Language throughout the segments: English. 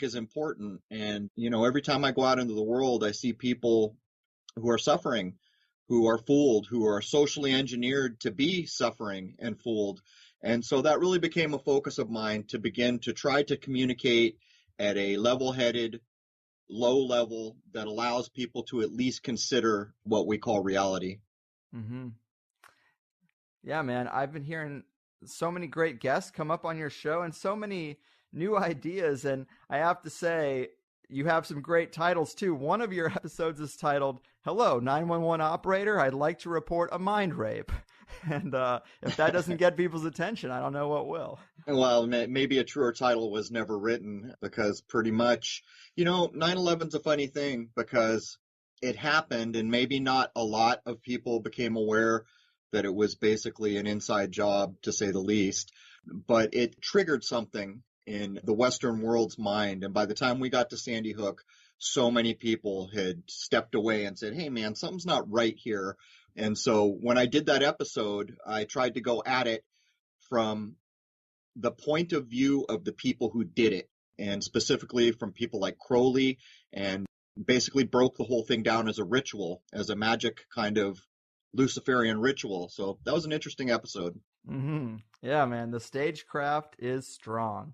is important. And, every time I go out into the world, I see people who are suffering, who are fooled, who are socially engineered to be suffering and fooled. And so that really became a focus of mine, to begin to try to communicate at a level-headed, low level that allows people to at least consider what we call reality. Mm-hmm. Yeah, man, I've been hearing so many great guests come up on your show and so many new ideas. And I have to say, you have some great titles too. One of your episodes is titled, "Hello, 911 Operator. I'd like to report a mind rape." And if that doesn't get people's attention, I don't know what will. Well, maybe a truer title was never written, because pretty much, 9/11's a funny thing, because it happened and maybe not a lot of people became aware that it was basically an inside job, to say the least, but it triggered something in the Western world's mind. And by the time we got to Sandy Hook, so many people had stepped away and said, hey, man, something's not right here. And so when I did that episode, I tried to go at it from the point of view of the people who did it, and specifically from people like Crowley, and basically broke the whole thing down as a ritual, as a magic kind of Luciferian ritual. So that was an interesting episode. Mm-hmm. Yeah, man, the stagecraft is strong.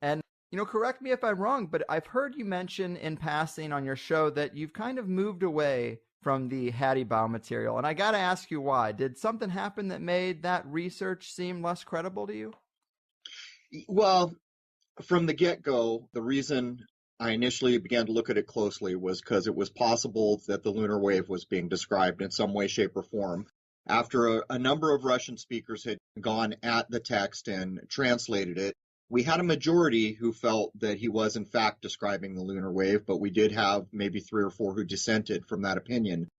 And, correct me if I'm wrong, but I've heard you mention in passing on your show that you've kind of moved away from the Hattie-Bow material. And I got to ask you why. Did something happen that made that research seem less credible to you? Well, from the get-go, the reason I initially began to look at it closely was because it was possible that the lunar wave was being described in some way, shape, or form. After a number of Russian speakers had gone at the text and translated it, we had a majority who felt that he was in fact describing the lunar wave, but we did have maybe 3 or 4 who dissented from that opinion.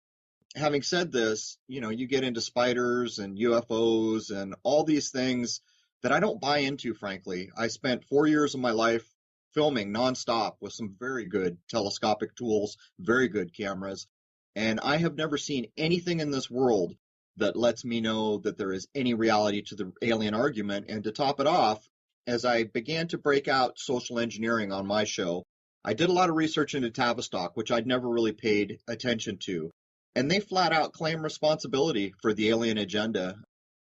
Having said this, you get into spiders and UFOs and all these things that I don't buy into, frankly. I spent 4 years of my life filming nonstop with some very good telescopic tools, very good cameras, and I have never seen anything in this world that lets me know that there is any reality to the alien argument. And to top it off, as I began to break out social engineering on my show, I did a lot of research into Tavistock, which I'd never really paid attention to. And they flat out claim responsibility for the alien agenda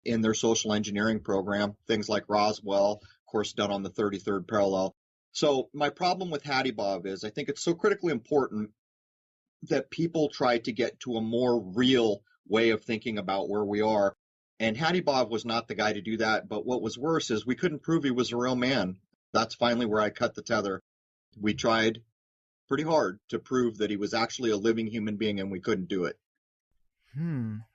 in their social engineering program, things like Roswell, of course, done on the 33rd parallel. So my problem with Hattie-Bob is I think it's so critically important that people try to get to a more real way of thinking about where we are. And Hattie-Bob was not the guy to do that. But what was worse is we couldn't prove he was a real man. That's finally where I cut the tether. We tried pretty hard to prove that he was actually a living human being, and we couldn't do it.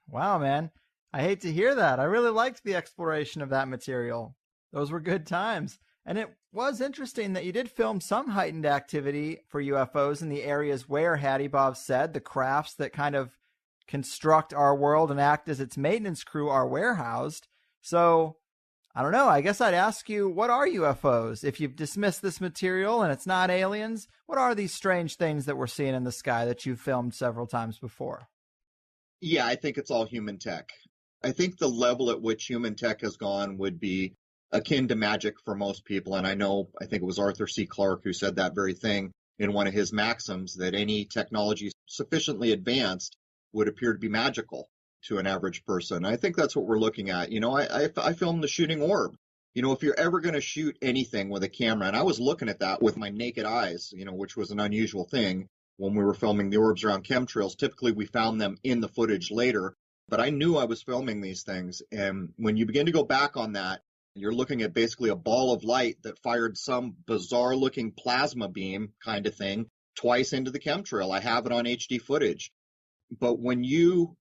Wow, man. I hate to hear that. I really liked the exploration of that material. Those were good times. And it was interesting that you did film some heightened activity for UFOs in the areas where Hattie-Bob said the crafts that kind of construct our world and act as its maintenance crew are warehoused. So, I don't know. I guess I'd ask you, what are UFOs? If you've dismissed this material and it's not aliens, what are these strange things that we're seeing in the sky that you've filmed several times before? Yeah, I think it's all human tech. I think the level at which human tech has gone would be akin to magic for most people. And I think it was Arthur C. Clarke who said that very thing in one of his maxims, that any technology sufficiently advanced would appear to be magical to an average person. I think that's what we're looking at. I filmed the shooting orb. If you're ever going to shoot anything with a camera, and I was looking at that with my naked eyes, which was an unusual thing when we were filming the orbs around chemtrails. Typically, we found them in the footage later, but I knew I was filming these things. And when you begin to go back on that, you're looking at basically a ball of light that fired some bizarre looking plasma beam kind of thing twice into the chemtrail. I have it on HD footage. But when you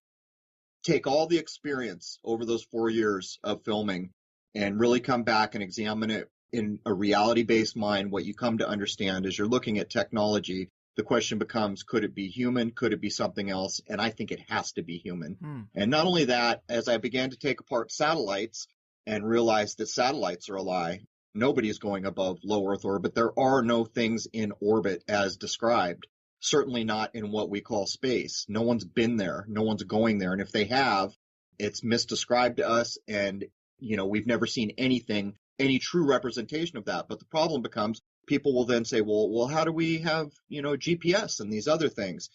take all the experience over those 4 years of filming and really come back and examine it in a reality-based mind, what you come to understand is you're looking at technology. The question becomes, could it be human? Could it be something else? And I think it has to be human. And not only that, as I began to take apart satellites and realize that satellites are a lie, nobody's going above low Earth orbit. There are no things in orbit as described. Certainly not in what we call space. No one's been there. No one's going there. And if they have, it's misdescribed to us. And, we've never seen any true representation of that. But the problem becomes people will then say, well, how do we have, GPS and these other things?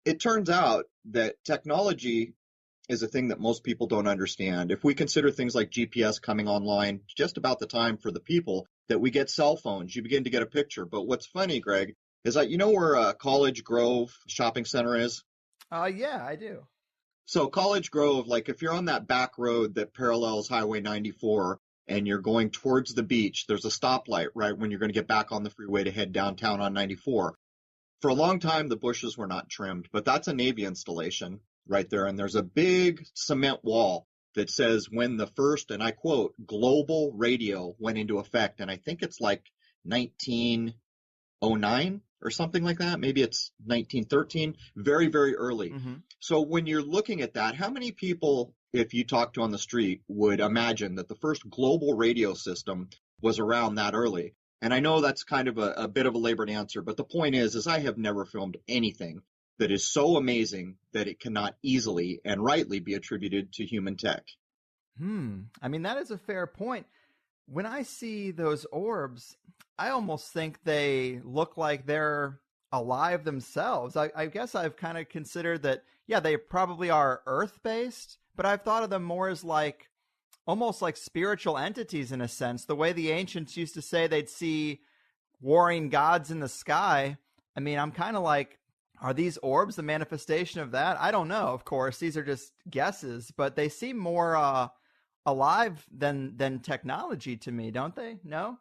It turns out that technology is a thing that most people don't understand. If we consider things like GPS coming online just about the time for the people that we get cell phones, you begin to get a picture. But what's funny, Greg, is that where College Grove shopping center is? Yeah, I do. So College Grove, like if you're on that back road that parallels Highway 94 and you're going towards the beach, there's a stoplight right when you're going to get back on the freeway to head downtown on 94. For a long time, the bushes were not trimmed, but that's a Navy installation right there. And there's a big cement wall that says when the first, and I quote, global radio went into effect. And I think it's like 1909 or something like that. Maybe it's 1913, very, very early. Mm-hmm. So when you're looking at that, how many people, if you talk to on the street, would imagine that the first global radio system was around that early? And I know that's kind of a bit of a labored answer, but the point is I have never filmed anything that is so amazing that it cannot easily and rightly be attributed to human tech. I mean, that is a fair point. When I see those orbs, I almost think they look like they're alive themselves. I guess I've kind of considered that, yeah, they probably are Earth-based, but I've thought of them more as like almost like spiritual entities in a sense. The way the ancients used to say they'd see warring gods in the sky. I mean, I'm kind of like, are these orbs the manifestation of that? I don't know, of course. These are just guesses, but they seem more alive than technology to me, don't they? No?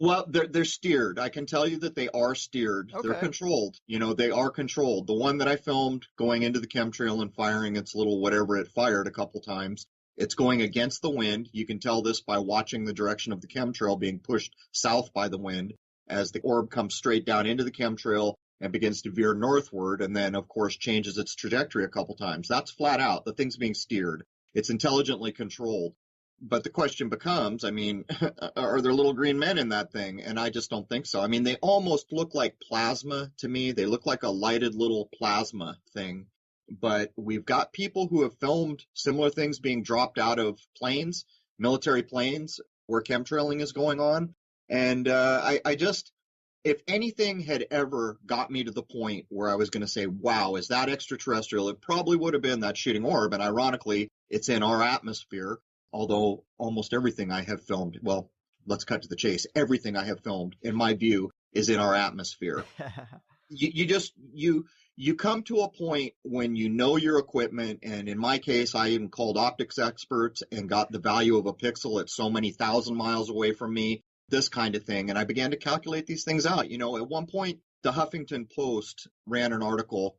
Well, they're steered. I can tell you that they are steered. Okay. They're controlled. They are controlled. The one that I filmed going into the chemtrail and firing its little whatever it fired a couple times, it's going against the wind. You can tell this by watching the direction of the chemtrail being pushed south by the wind as the orb comes straight down into the chemtrail and begins to veer northward and then, of course, changes its trajectory a couple times. That's flat out. The thing's being steered. It's intelligently controlled. But the question becomes, I mean, are there little green men in that thing? And I just don't think so. I mean, they almost look like plasma to me. They look like a lighted little plasma thing. But we've got people who have filmed similar things being dropped out of planes, military planes, where chemtrailing is going on. And I just, if anything had ever got me to the point where I was going to say, wow, is that extraterrestrial? It probably would have been that shooting orb. And ironically, it's in our atmosphere. Although almost everything I have filmed, well, let's cut to the chase. Everything I have filmed, in my view, is in our atmosphere. You come to a point when you know your equipment, and in my case, I even called optics experts and got the value of a pixel at so many thousand miles away from me, this kind of thing. And I began to calculate these things out. At one point, the Huffington Post ran an article,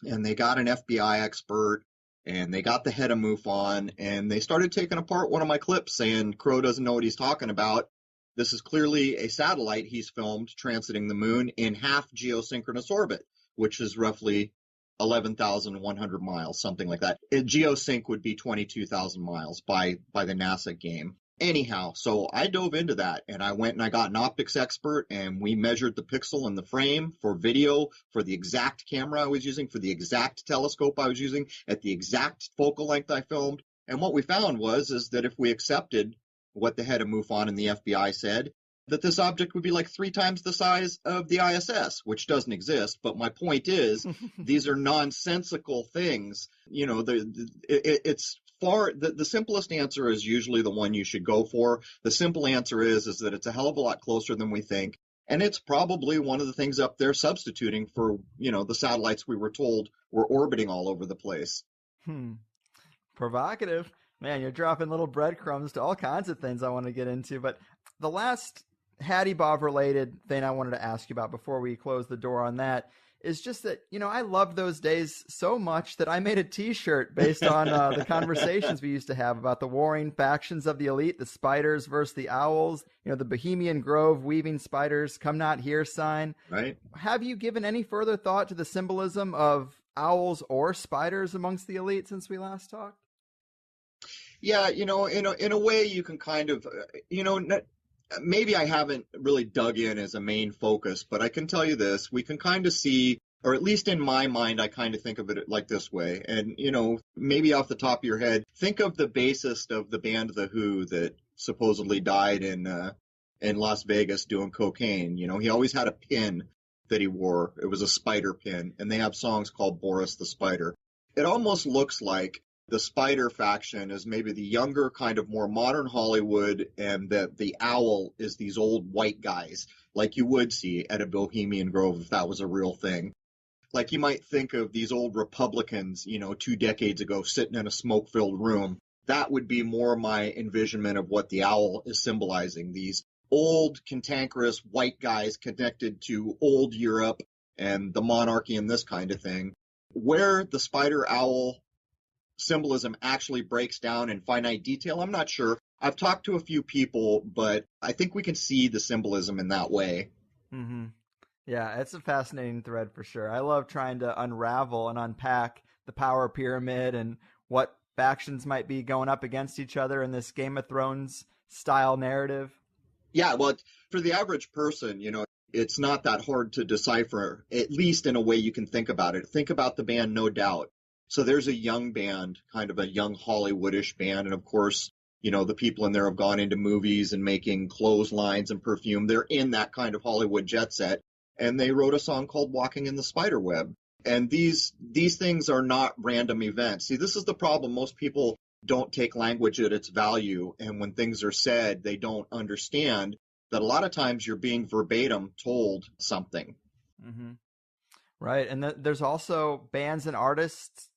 and they got an FBI expert, and they got the head of MUFON, and they started taking apart one of my clips saying Crow doesn't know what he's talking about. This is clearly a satellite he's filmed transiting the moon in half geosynchronous orbit, which is roughly 11,100 miles, something like that. Geosync would be 22,000 miles by the NASA game. Anyhow, so I dove into that, and I went and I got an optics expert, and we measured the pixel in the frame for video, for the exact camera I was using, for the exact telescope I was using, at the exact focal length I filmed. And what we found is that if we accepted what the head of MUFON and the FBI said, that this object would be like 3 times the size of the ISS, which doesn't exist. But my point is, these are nonsensical things. It's far, the simplest answer is usually the one you should go for. The simple answer is that it's a hell of a lot closer than we think. And it's probably one of the things up there substituting for, the satellites we were told were orbiting all over the place. Provocative. Man, you're dropping little breadcrumbs to all kinds of things I want to get into. But the last Hattie Bob related thing I wanted to ask you about before we close the door on that is just that, I loved those days so much that I made a T-shirt based on the conversations we used to have about the warring factions of the elite, the spiders versus the owls, the Bohemian Grove weaving spiders, come not here sign. Right. Have you given any further thought to the symbolism of owls or spiders amongst the elite since we last talked? Yeah, in a way you can kind of, maybe I haven't really dug in as a main focus, but I can tell you this, we can kind of see, or at least in my mind, I kind of think of it like this way. And, maybe off the top of your head, think of the bassist of the band The Who that supposedly died in in Las Vegas doing cocaine. You know, he always had a pin that he wore. It was a spider pin, and they have songs called Boris the Spider. It almost looks like the Spider faction is maybe the younger, kind of more modern Hollywood, and that the owl is these old white guys, like you would see at a Bohemian Grove if that was a real thing. Like you might think of these old Republicans, you know, 2 decades ago sitting in a smoke-filled room. That would be more my envisionment of what the owl is symbolizing. These old, cantankerous white guys connected to old Europe and the monarchy and this kind of thing. Where the spider owl symbolism actually breaks down in finite detail, I'm not sure. I've talked to a few people, but I think we can see the symbolism in that way. Mm-hmm. Yeah, it's a fascinating thread for sure. I love trying to unravel and unpack the power pyramid and what factions might be going up against each other in this Game of Thrones style narrative. Yeah, well, for the average person, you know, it's not that hard to decipher, at least in a way you can think about it. Think about the band No Doubt. So there's a young band, kind of a young Hollywoodish band. And of course, you know, the people in there have gone into movies and making clotheslines and perfume. They're in that kind of Hollywood jet set. And they wrote a song called Walking in the Spiderweb. And these things are not random events. See, this is the problem. Most people don't take language at its value. And when things are said, they don't understand that a lot of times you're being verbatim told something. Mm-hmm. Right. And there's also bands and artists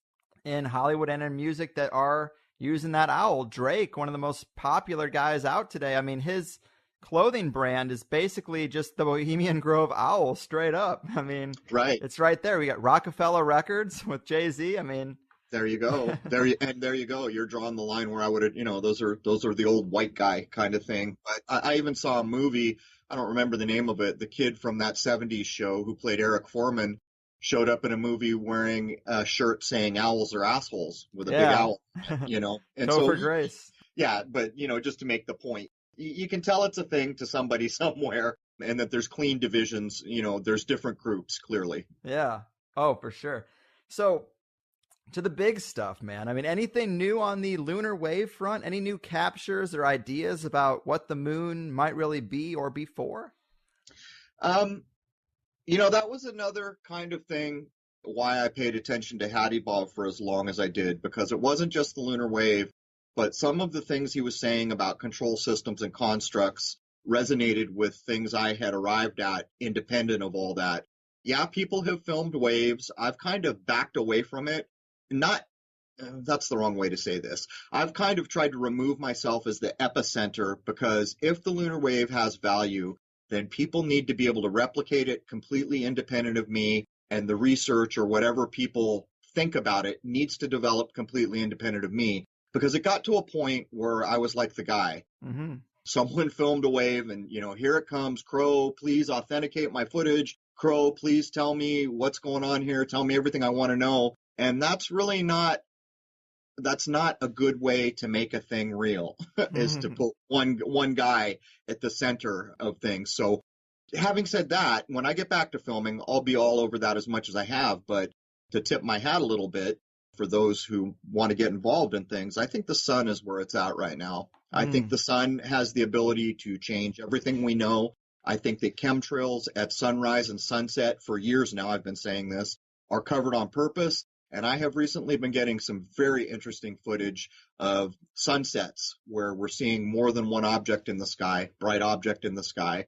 in Hollywood and in music that are using that owl. Drake, one of the most popular guys out today. I mean, his clothing brand is basically just the Bohemian Grove owl straight up. I mean, right. It's right there. We got Rockefeller Records with Jay-Z. I mean, there you go. There you go. You're drawing the line where I would have, you know, those are the old white guy kind of thing. But I even saw a movie, I don't remember the name of it. The kid from that 70s show who played Eric Foreman showed up in a movie wearing a shirt saying owls are assholes with a big owl, you know. And so for grace. Yeah, but you know, just to make the point, you can tell it's a thing to somebody somewhere, and that there's clean divisions, you know, there's different groups clearly. Yeah. Oh, for sure. So to the big stuff, man. I mean, anything new on the lunar wave front? Any new captures or ideas about what the moon might really be or be for? You know, that was another kind of thing why I paid attention to Hattie Bob for as long as I did, because it wasn't just the lunar wave, but some of the things he was saying about control systems and constructs resonated with things I had arrived at independent of all that. Yeah, people have filmed waves. I've kind of backed away from it. That's the wrong way to say this. I've kind of tried to remove myself as the epicenter, because if the lunar wave has value, then people need to be able to replicate it completely independent of me, and the research or whatever people think about it needs to develop completely independent of me, because it got to a point where I was like the guy. Mm-hmm. Someone filmed a wave and, you know, here it comes. Crow, please authenticate my footage. Crow, please tell me what's going on here. Tell me everything I want to know. And that's not a good way to make a thing real, is to put one guy at the center of things. So having said that, when I get back to filming, I'll be all over that as much as I have. But to tip my hat a little bit for those who want to get involved in things, I think the sun is where it's at right now. I think the sun has the ability to change everything we know. I think that chemtrails at sunrise and sunset, for years now, I've been saying this, are covered on purpose. And I have recently been getting some very interesting footage of sunsets where we're seeing more than one object in the sky, bright object in the sky.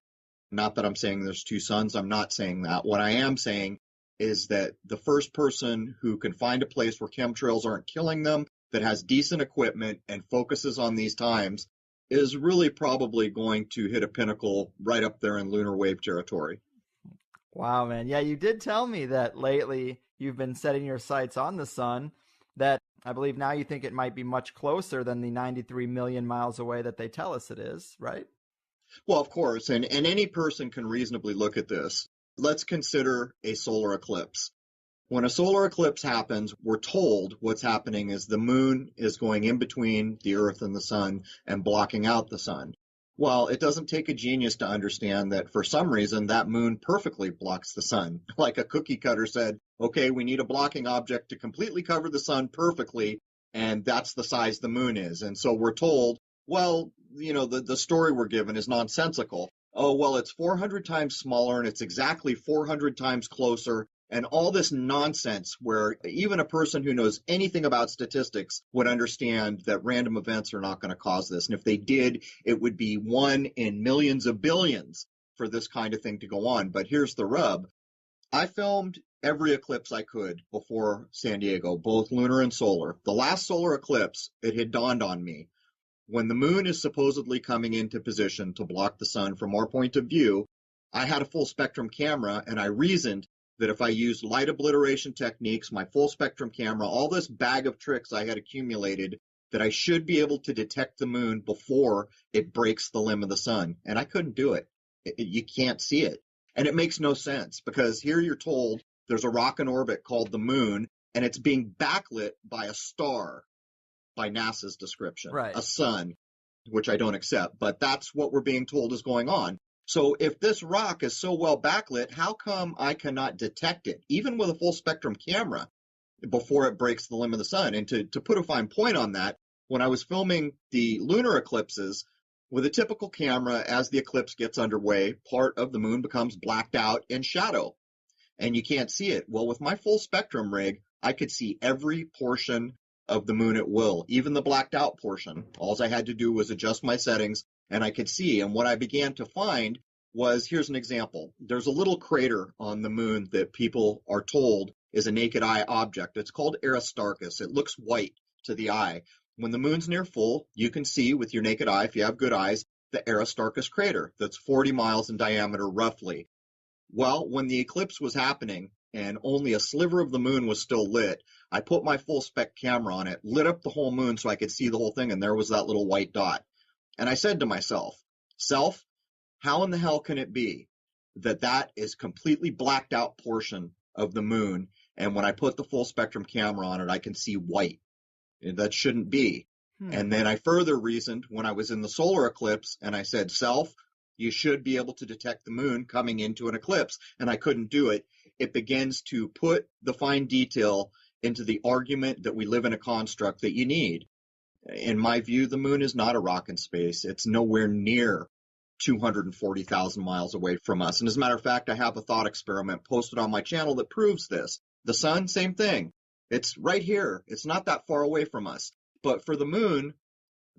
Not that I'm saying there's two suns. I'm not saying that. What I am saying is that the first person who can find a place where chemtrails aren't killing them, that has decent equipment and focuses on these times, is really probably going to hit a pinnacle right up there in lunar wave territory. Wow, man. Yeah, you did tell me that lately you've been setting your sights on the sun, that I believe now you think it might be much closer than the 93 million miles away that they tell us it is, right? Well, of course, and any person can reasonably look at this. Let's consider a solar eclipse. When a solar eclipse happens, we're told what's happening is the moon is going in between the Earth and the sun and blocking out the sun. Well, it doesn't take a genius to understand that for some reason that moon perfectly blocks the sun. Like a cookie cutter said, okay, we need a blocking object to completely cover the sun perfectly, and that's the size the moon is. And so we're told, well, the story we're given is nonsensical. Oh, well, it's 400 times smaller and it's exactly 400 times closer, and all this nonsense where even a person who knows anything about statistics would understand that random events are not going to cause this. And if they did, it would be one in millions of billions for this kind of thing to go on. But here's the rub. I filmed every eclipse I could before San Diego, both lunar and solar. The last solar eclipse, it had dawned on me. When the moon is supposedly coming into position to block the sun from our point of view, I had a full spectrum camera, and I reasoned that if I used light obliteration techniques, my full spectrum camera, all this bag of tricks I had accumulated, that I should be able to detect the moon before it breaks the limb of the sun. And I couldn't do it. You can't see it. And it makes no sense, because here you're told there's a rock in orbit called the moon, and it's being backlit by a star, by NASA's description, Right. a sun, which I don't accept, but that's what we're being told is going on. So if this rock is so well backlit, how come I cannot detect it, even with a full spectrum camera, before it breaks the limb of the sun? And to put a fine point on that, when I was filming the lunar eclipses, with a typical camera, as the eclipse gets underway, part of the moon becomes blacked out in shadow, and you can't see it. Well, with my full spectrum rig, I could see every portion of the moon at will, even the blacked out portion. All I had to do was adjust my settings, and I could see. And what I began to find was, here's an example. There's a little crater on the moon that people are told is a naked eye object. It's called Aristarchus. It looks white to the eye. When the moon's near full, you can see with your naked eye, if you have good eyes, the Aristarchus crater that's 40 miles in diameter roughly. Well, when the eclipse was happening and only a sliver of the moon was still lit, I put my full spec camera on it, lit up the whole moon so I could see the whole thing, and there was that little white dot. And I said to myself, self, how in the hell can it be that that is completely blacked out portion of the moon, and when I put the full spectrum camera on it, I can see white? That shouldn't be. And then I further reasoned when I was in the solar eclipse, and I said, self, you should be able to detect the moon coming into an eclipse, and I couldn't do it. It begins to put the fine detail into the argument that we live in a construct that you need. In my view, the moon is not a rock in space. It's nowhere near 240,000 miles away from us. And as a matter of fact, I have a thought experiment posted on my channel that proves this. The sun, same thing. It's right here. It's not that far away from us. But for the moon,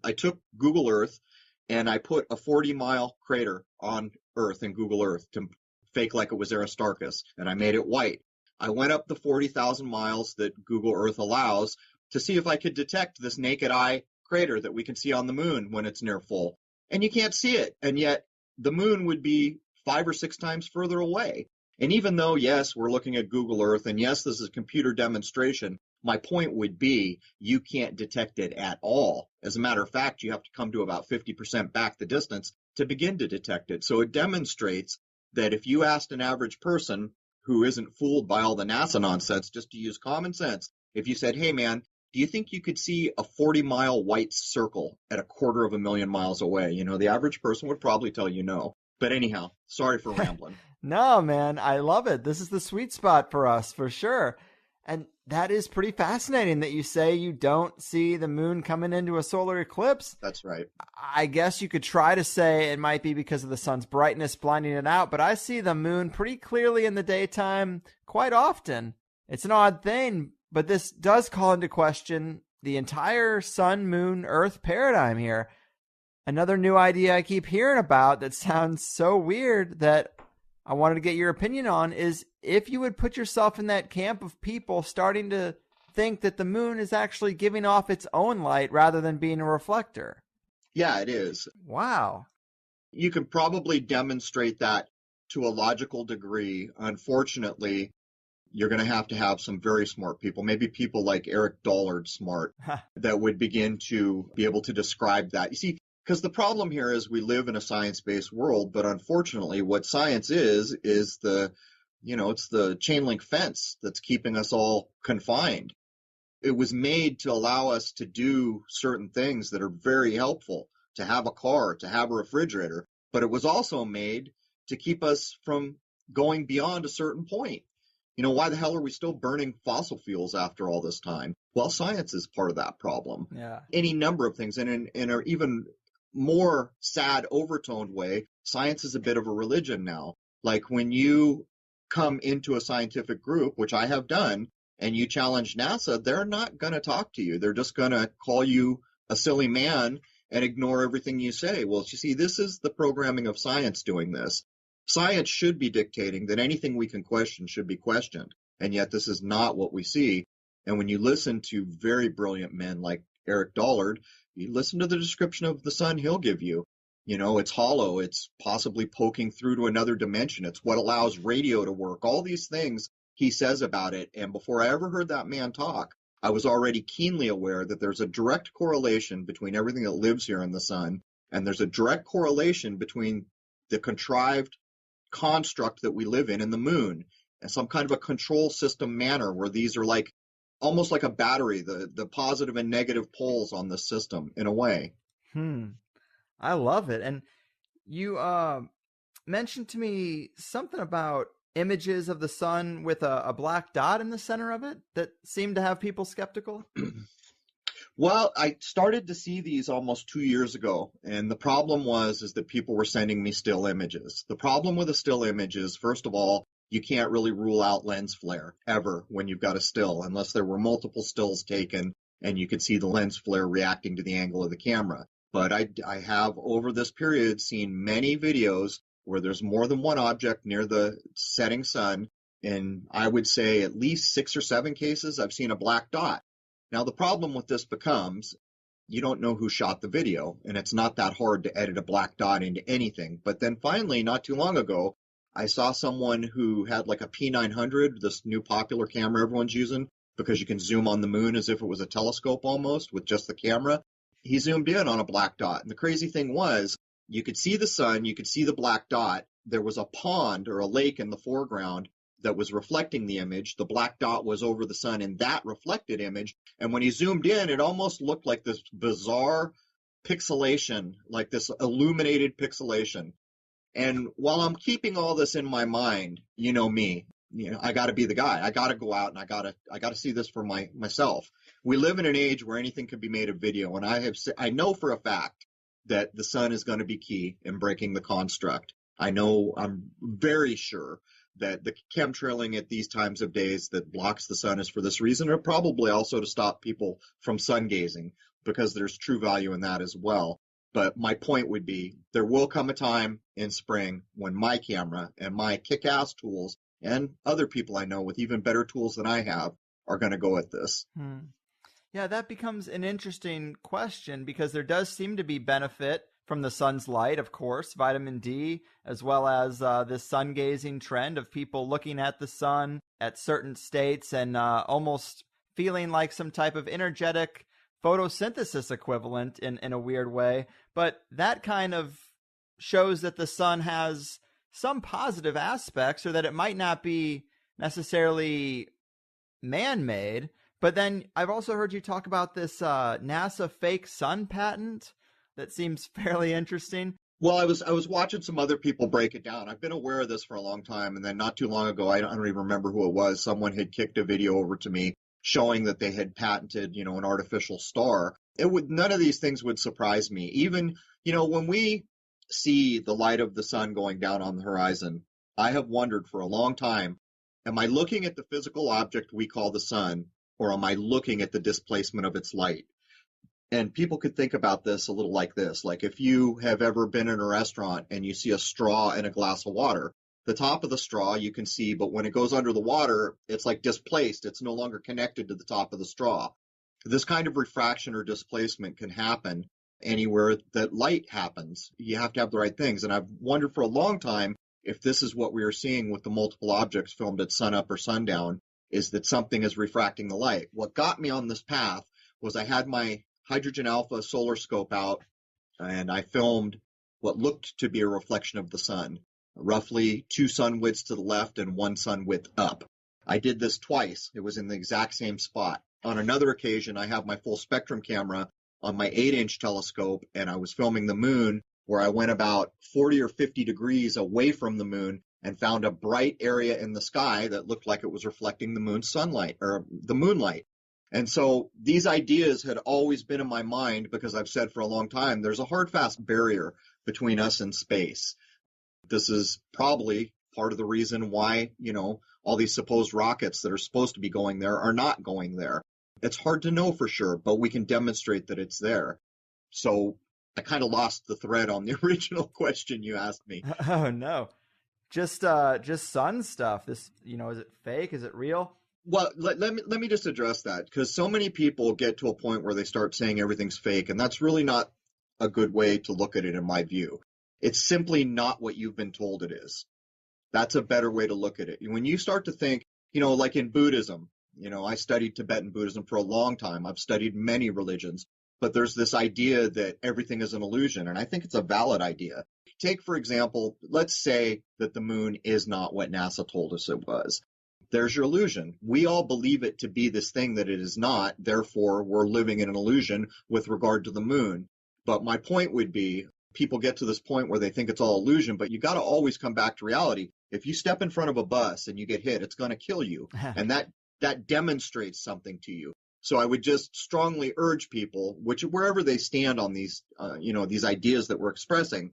I took Google Earth and I put a 40-mile crater on Earth in Google Earth to fake like it was Aristarchus, and I made it white. I went up the 40,000 miles that Google Earth allows to see if I could detect this naked eye crater that we can see on the moon when it's near full. And you can't see it, and yet the moon would be 5 or 6 times further away. And even though, yes, we're looking at Google Earth, and yes, this is a computer demonstration, my point would be you can't detect it at all. As a matter of fact, you have to come to about 50% back the distance to begin to detect it. So it demonstrates that if you asked an average person who isn't fooled by all the NASA nonsense, just to use common sense, if you said, hey man, do you think you could see a 40-mile white circle at 250,000 miles away? You know, the average person would probably tell you no. But anyhow, sorry for rambling. No, man, I love it. This is the sweet spot for us, for sure. And that is pretty fascinating that you say you don't see the moon coming into a solar eclipse. That's right. I guess you could try to say it might be because of the sun's brightness blinding it out, but I see the moon pretty clearly in the daytime quite often. It's an odd thing, but this does call into question the entire sun, moon, earth paradigm here. Another new idea I keep hearing about that sounds so weird that I wanted to get your opinion on is if you would put yourself in that camp of people starting to think that the moon is actually giving off its own light rather than being a reflector. Yeah, it is. Wow. You can probably demonstrate that to a logical degree. Unfortunately, you're going to have some very smart people, maybe people like Eric Dollard smart, that would begin to be able to describe that. You see, because the problem here is we live in a science-based world, but unfortunately what science is the, it's the chain link fence that's keeping us all confined. It was made to allow us to do certain things that are very helpful, to have a car, to have a refrigerator, but it was also made to keep us from going beyond a certain point. Why the hell are we still burning fossil fuels after all this time? Well, science is part of that problem. Yeah. Any number of things, and even more sad overtoned way, science is a bit of a religion now. Like when you come into a scientific group, which I have done, and you challenge NASA, they're not going to talk to you. They're just going to call you a silly man and ignore everything you say. Well, you see, this is the programming of science doing this. Science should be dictating that anything we can question should be questioned. And yet this is not what we see. And when you listen to very brilliant men like Eric Dollard, you listen to the description of the sun he'll give you. You know, it's hollow. It's possibly poking through to another dimension. It's what allows radio to work. All these things he says about it. And before I ever heard that man talk, I was already keenly aware that there's a direct correlation between everything that lives here in the sun, and there's a direct correlation between the contrived construct that we live in the moon, and some kind of a control system manner where these are like almost like a battery, the positive and negative poles on the system in a way. I love it. And you mentioned to me something about images of the sun with a black dot in the center of it that seemed to have people skeptical. Well, I started to see these almost 2 years ago, and the problem is that people were sending me still images. The problem with a still image is, first of all, you can't really rule out lens flare ever when you've got a still, unless there were multiple stills taken and you could see the lens flare reacting to the angle of the camera. But I have, over this period, seen many videos where there's more than one object near the setting sun, and I would say at least 6 or 7 cases I've seen a black dot. Now, the problem with this becomes you don't know who shot the video, and it's not that hard to edit a black dot into anything. But then finally, not too long ago, I saw someone who had like a P900, this new popular camera everyone's using, because you can zoom on the moon as if it was a telescope almost with just the camera. He zoomed in on a black dot. And the crazy thing was, you could see the sun, you could see the black dot. There was a pond or a lake in the foreground that was reflecting the image. The black dot was over the sun in that reflected image. And when he zoomed in, it almost looked like this bizarre pixelation, like this illuminated pixelation. And while I'm keeping all this in my mind, you know me, I got to be the guy. I got to go out and I got to see this for myself. We live in an age where anything can be made a video, and I know for a fact that the sun is going to be key in breaking the construct. I'm very sure that the chemtrailing at these times of days that blocks the sun is for this reason, or probably also to stop people from sun gazing, because there's true value in that as well. But my point would be, there will come a time in spring when my camera and my kick-ass tools and other people I know with even better tools than I have are going to go at this. Yeah, that becomes an interesting question, because there does seem to be benefit from the sun's light, of course, vitamin D, as well as this sun gazing trend of people looking at the sun at certain states and almost feeling like some type of energetic photosynthesis equivalent in a weird way. But that kind of shows that the sun has some positive aspects, or that it might not be necessarily man-made. But then I've also heard you talk about this NASA fake sun patent that seems fairly interesting. Well, I was watching some other people break it down. I've been aware of this for a long time, and then not too long ago, I don't even remember who it was, someone had kicked a video over to me showing that they had patented, an artificial star. None of these things would surprise me. Even, when we see the light of the sun going down on the horizon, I have wondered for a long time, am I looking at the physical object we call the sun, or am I looking at the displacement of its light? And people could think about this a little like this. Like if you have ever been in a restaurant and you see a straw in a glass of water, the top of the straw you can see, but when it goes under the water, it's like displaced. It's no longer connected to the top of the straw. This kind of refraction or displacement can happen anywhere that light happens. You have to have the right things. And I've wondered for a long time if this is what we are seeing with the multiple objects filmed at sunup or sundown, is that something is refracting the light. What got me on this path was I had my hydrogen alpha solar scope out, and I filmed what looked to be a reflection of the sun, roughly 2 sun widths to the left and 1 sun width up. I did this twice. It was in the exact same spot. On another occasion, I have my full spectrum camera on my 8-inch telescope, and I was filming the moon, where I went about 40 or 50 degrees away from the moon and found a bright area in the sky that looked like it was reflecting the moon's sunlight or the moonlight. And so these ideas had always been in my mind because I've said for a long time, there's a hard, fast barrier between us and space. This is probably part of the reason why, all these supposed rockets that are supposed to be going there are not going there. It's hard to know for sure, but we can demonstrate that it's there. So I kind of lost the thread on the original question you asked me. Oh no. Just sun stuff. This, is it fake? Is it real? Well, let me just address that, because so many people get to a point where they start saying everything's fake, and that's really not a good way to look at it in my view. It's simply not what you've been told it is. That's a better way to look at it. When you start to think, like in Buddhism, I studied Tibetan Buddhism for a long time. I've studied many religions, but there's this idea that everything is an illusion, and I think it's a valid idea. Take, for example, let's say that the moon is not what NASA told us it was. There's your illusion. We all believe it to be this thing that it is not. Therefore, we're living in an illusion with regard to the moon. But my point would be, people get to this point where they think it's all illusion, but you got to always come back to reality. If you step in front of a bus and you get hit, it's going to kill you. And that demonstrates something to you. So I would just strongly urge people, wherever they stand on these, these ideas that we're expressing,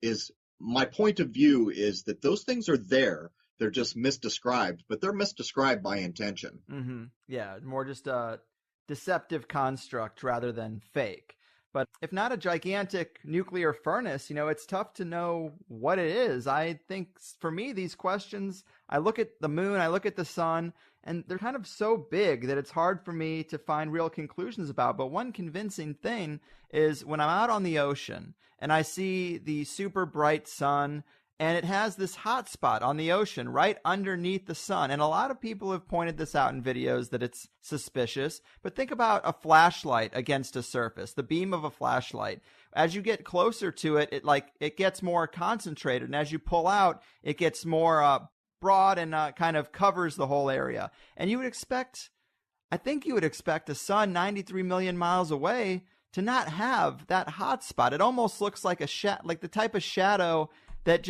is my point of view is that those things are there. They're just misdescribed, but they're misdescribed by intention. Mm-hmm. Yeah, more just a deceptive construct rather than fake. But if not a gigantic nuclear furnace, it's tough to know what it is. I think for me, these questions, I look at the moon, I look at the sun, and they're kind of so big that it's hard for me to find real conclusions about. But one convincing thing is when I'm out on the ocean and I see the super bright sun, and it has this hot spot on the ocean right underneath the sun. And a lot of people have pointed this out in videos that it's suspicious. But think about a flashlight against a surface, the beam of a flashlight. As you get closer to it, it gets more concentrated. And as you pull out, it gets more broad and kind of covers the whole area. And I think you would expect a sun 93 million miles away to not have that hot spot. It almost looks like like the type of shadow that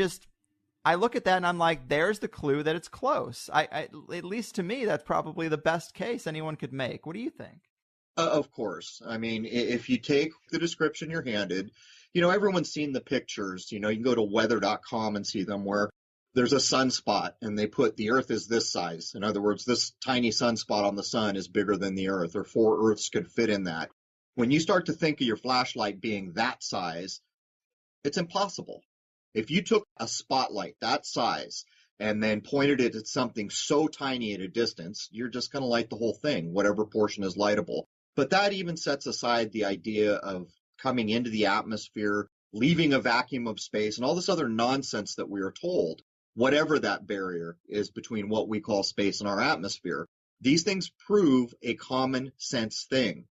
I look at that and I'm like, there's the clue that it's close. At least to me, that's probably the best case anyone could make. What do you think? Of course. I mean, if you take the description you're handed, everyone's seen the pictures. You can go to weather.com and see them where there's a sunspot and they put the Earth is this size. In other words, this tiny sunspot on the sun is bigger than the Earth, or 4 Earths could fit in that. When you start to think of your flashlight being that size, it's impossible. If you took a spotlight that size and then pointed it at something so tiny at a distance, you're just going to light the whole thing, whatever portion is lightable. But that even sets aside the idea of coming into the atmosphere, leaving a vacuum of space, and all this other nonsense that we are told, whatever that barrier is between what we call space and our atmosphere. These things prove a common sense thing.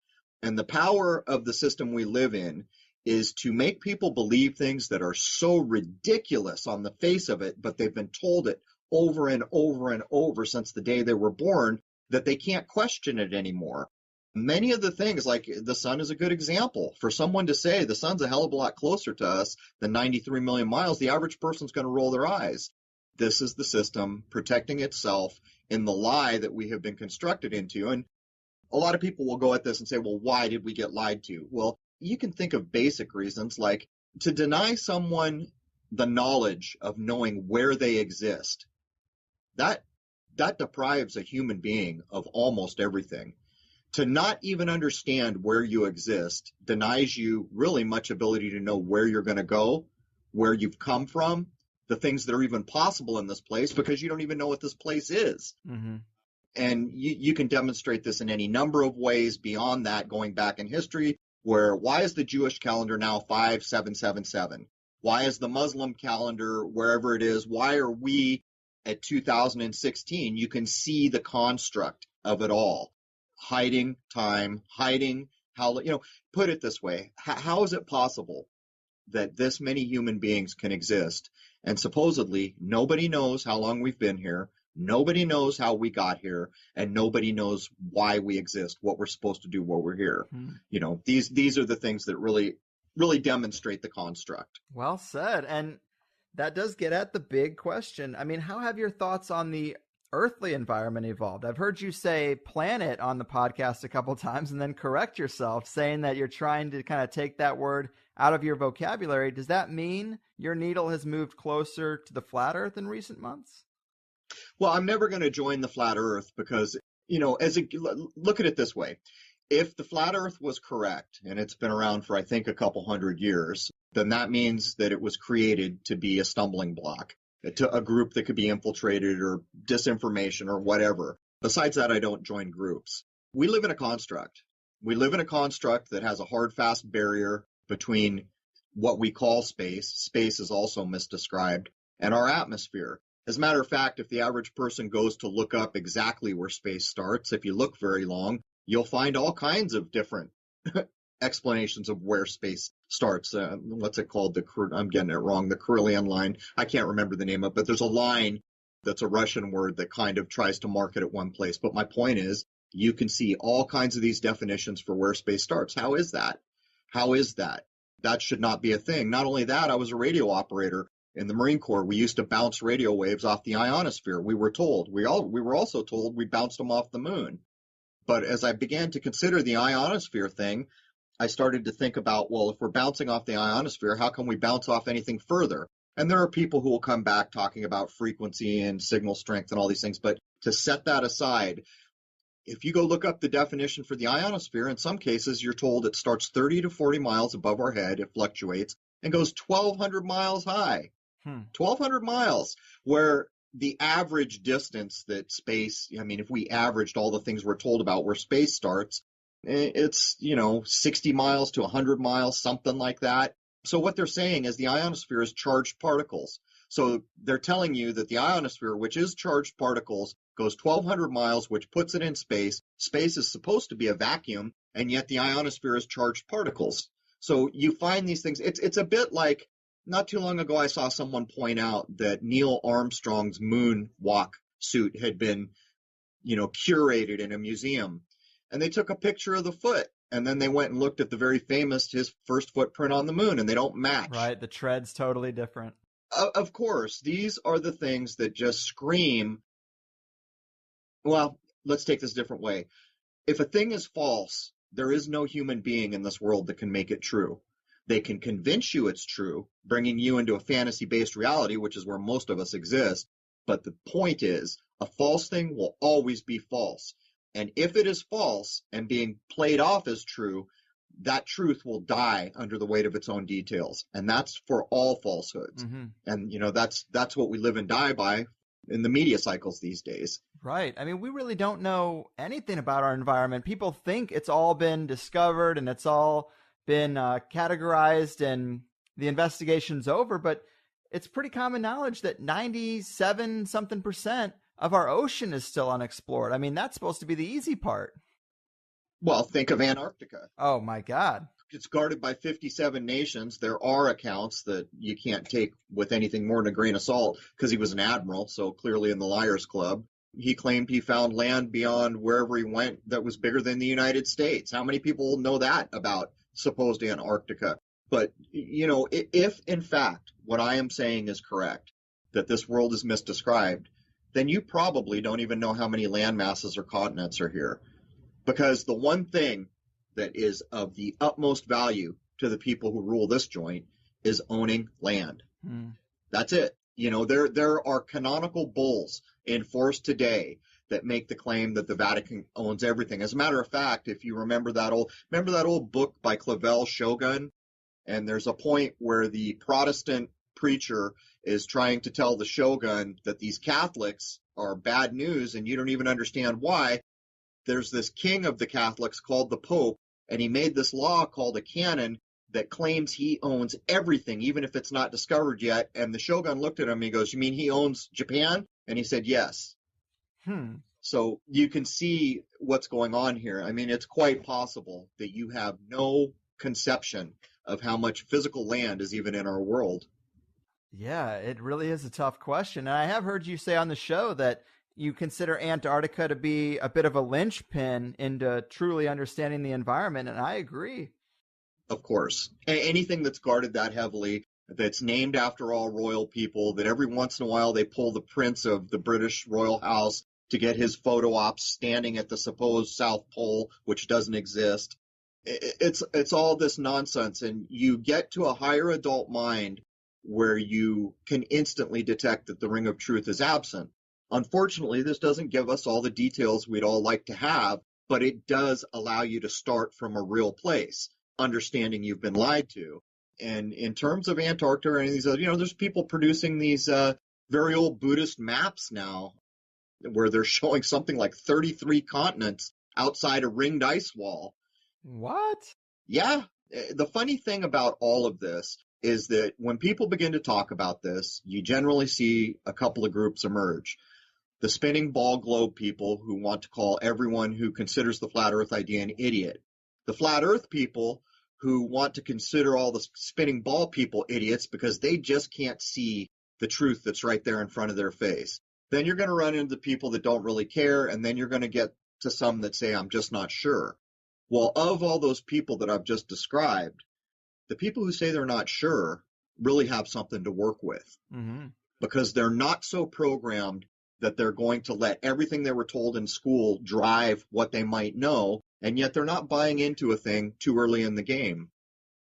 And the power of the system we live in is to make people believe things that are so ridiculous on the face of it, but they've been told it over and over and over since the day they were born that they can't question it anymore. Many of the things, like the sun is a good example. For someone to say the sun's a hell of a lot closer to us than 93 million miles, the average person's going to roll their eyes. This is the system protecting itself in the lie that we have been constructed into. And a lot of people will go at this and say, well, why did we get lied to? Well, you can think of basic reasons, like to deny someone the knowledge of knowing where they exist. That deprives a human being of almost everything. To not even understand where you exist denies you really much ability to know where you're going to go, where you've come from, the things that are even possible in this place, because you don't even know what this place is. Mm-hmm. And you can demonstrate this in any number of ways beyond that, going back in history. Why is the Jewish calendar now 5777? Why is the Muslim calendar, wherever it is, why are we at 2016? You can see the construct of it all. Hiding time, hiding how, put it this way, how is it possible that this many human beings can exist? And supposedly nobody knows how long we've been here. Nobody knows how we got here, and nobody knows why we exist, what we're supposed to do while we're here. These are the things that really, really demonstrate the construct. Well said. And that does get at the big question. I mean, how have your thoughts on the earthly environment evolved. I've heard you say planet on the podcast a couple times and then correct yourself, saying that you're trying to kind of take that word out of your vocabulary. Does that mean your needle has moved closer to the flat earth in recent months? Well, I'm never going to join the flat earth because, look at it this way. If the flat earth was correct, and it's been around for, I think, a couple hundred years, then that means that it was created to be a stumbling block to a group that could be infiltrated or disinformation or whatever. Besides that, I don't join groups. We live in a construct. We live in a construct that has a hard, fast barrier between what we call space. Space is also misdescribed, and our atmosphere. As a matter of fact, if the average person goes to look up exactly where space starts, if you look very long, you'll find all kinds of different explanations of where space starts. What's it called? I'm getting it wrong. The Carillion line. I can't remember the name of it, but there's a line that's a Russian word that kind of tries to mark it at one place. But my point is, you can see all kinds of these definitions for where space starts. How is that? How is that? That should not be a thing. Not only that, I was a radio operator in the Marine Corps. We used to bounce radio waves off the ionosphere. We were told. We were also told we bounced them off the moon. But as I began to consider the ionosphere thing, I started to think about, well, if we're bouncing off the ionosphere, how can we bounce off anything further? And there are people who will come back talking about frequency and signal strength and all these things. But to set that aside, if you go look up the definition for the ionosphere, in some cases, you're told it starts 30 to 40 miles above our head, it fluctuates, and goes 1,200 miles high. 1,200 miles, where the average distance that space, if we averaged all the things we're told about where space starts, it's, 60 miles to 100 miles, something like that. So what they're saying is the ionosphere is charged particles. So they're telling you that the ionosphere, which is charged particles, goes 1,200 miles, which puts it in space. Space is supposed to be a vacuum, and yet the ionosphere is charged particles. So you find these things. It's a bit like, not too long ago, I saw someone point out that Neil Armstrong's moonwalk suit had been, curated in a museum. And they took a picture of the foot, and then they went and looked at the very famous, his first footprint on the moon, and they don't match. Right, the tread's totally different. Of course, these are the things that just scream, well, let's take this a different way. If a thing is false, there is no human being in this world that can make it true. They can convince you it's true, bringing you into a fantasy-based reality, which is where most of us exist. But the point is, a false thing will always be false. And if it is false and being played off as true, that truth will die under the weight of its own details. And that's for all falsehoods. Mm-hmm. And, that's what we live and die by in the media cycles these days. Right. We really don't know anything about our environment. People think it's all been discovered and it's all been categorized and the investigation's over, but it's pretty common knowledge that 97% of our ocean is still unexplored. That's supposed to be the easy part. Well, think of Antarctica. Oh my God. It's guarded by 57 nations. There are accounts that you can't take with anything more than a grain of salt because he was an admiral, so clearly in the Liars Club. He claimed he found land beyond wherever he went that was bigger than the United States. How many people know that about supposed Antarctica? But, if in fact what I am saying is correct, that this world is misdescribed, then you probably don't even know how many land masses or continents are here. Because the one thing that is of the utmost value to the people who rule this joint is owning land. That's it. There are canonical bulls in force today that make the claim that the Vatican owns everything. As a matter of fact, if you remember that old book by Clavel, Shogun, and there's a point where the Protestant preacher is trying to tell the Shogun that these Catholics are bad news and you don't even understand why. There's this king of the Catholics called the Pope, and he made this law called a canon that claims he owns everything, even if it's not discovered yet. And the Shogun looked at him and he goes, "You mean he owns Japan?" And he said, "Yes." So you can see what's going on here. It's quite possible that you have no conception of how much physical land is even in our world. Yeah, it really is a tough question. And I have heard you say on the show that you consider Antarctica to be a bit of a linchpin into truly understanding the environment, and I agree. Of course. Anything that's guarded that heavily, that's named after all royal people, that every once in a while they pull the prince of the British royal house to get his photo ops standing at the supposed South Pole, which doesn't exist. It's all this nonsense, and you get to a higher adult mind where you can instantly detect that the ring of truth is absent. Unfortunately, this doesn't give us all the details we'd all like to have, but it does allow you to start from a real place, understanding you've been lied to. And in terms of Antarctica or any of these other, there's people producing these very old Buddhist maps now where they're showing something like 33 continents outside a ringed ice wall. What? Yeah. The funny thing about all of this is that when people begin to talk about this, you generally see a couple of groups emerge. The spinning ball globe people who want to call everyone who considers the flat earth idea an idiot. The flat earth people who want to consider all the spinning ball people idiots because they just can't see the truth that's right there in front of their face. Then you're going to run into the people that don't really care, and then you're going to get to some that say, I'm just not sure. Well, of all those people that I've just described, the people who say they're not sure really have something to work with, because they're not so programmed that they're going to let everything they were told in school drive what they might know, and yet they're not buying into a thing too early in the game.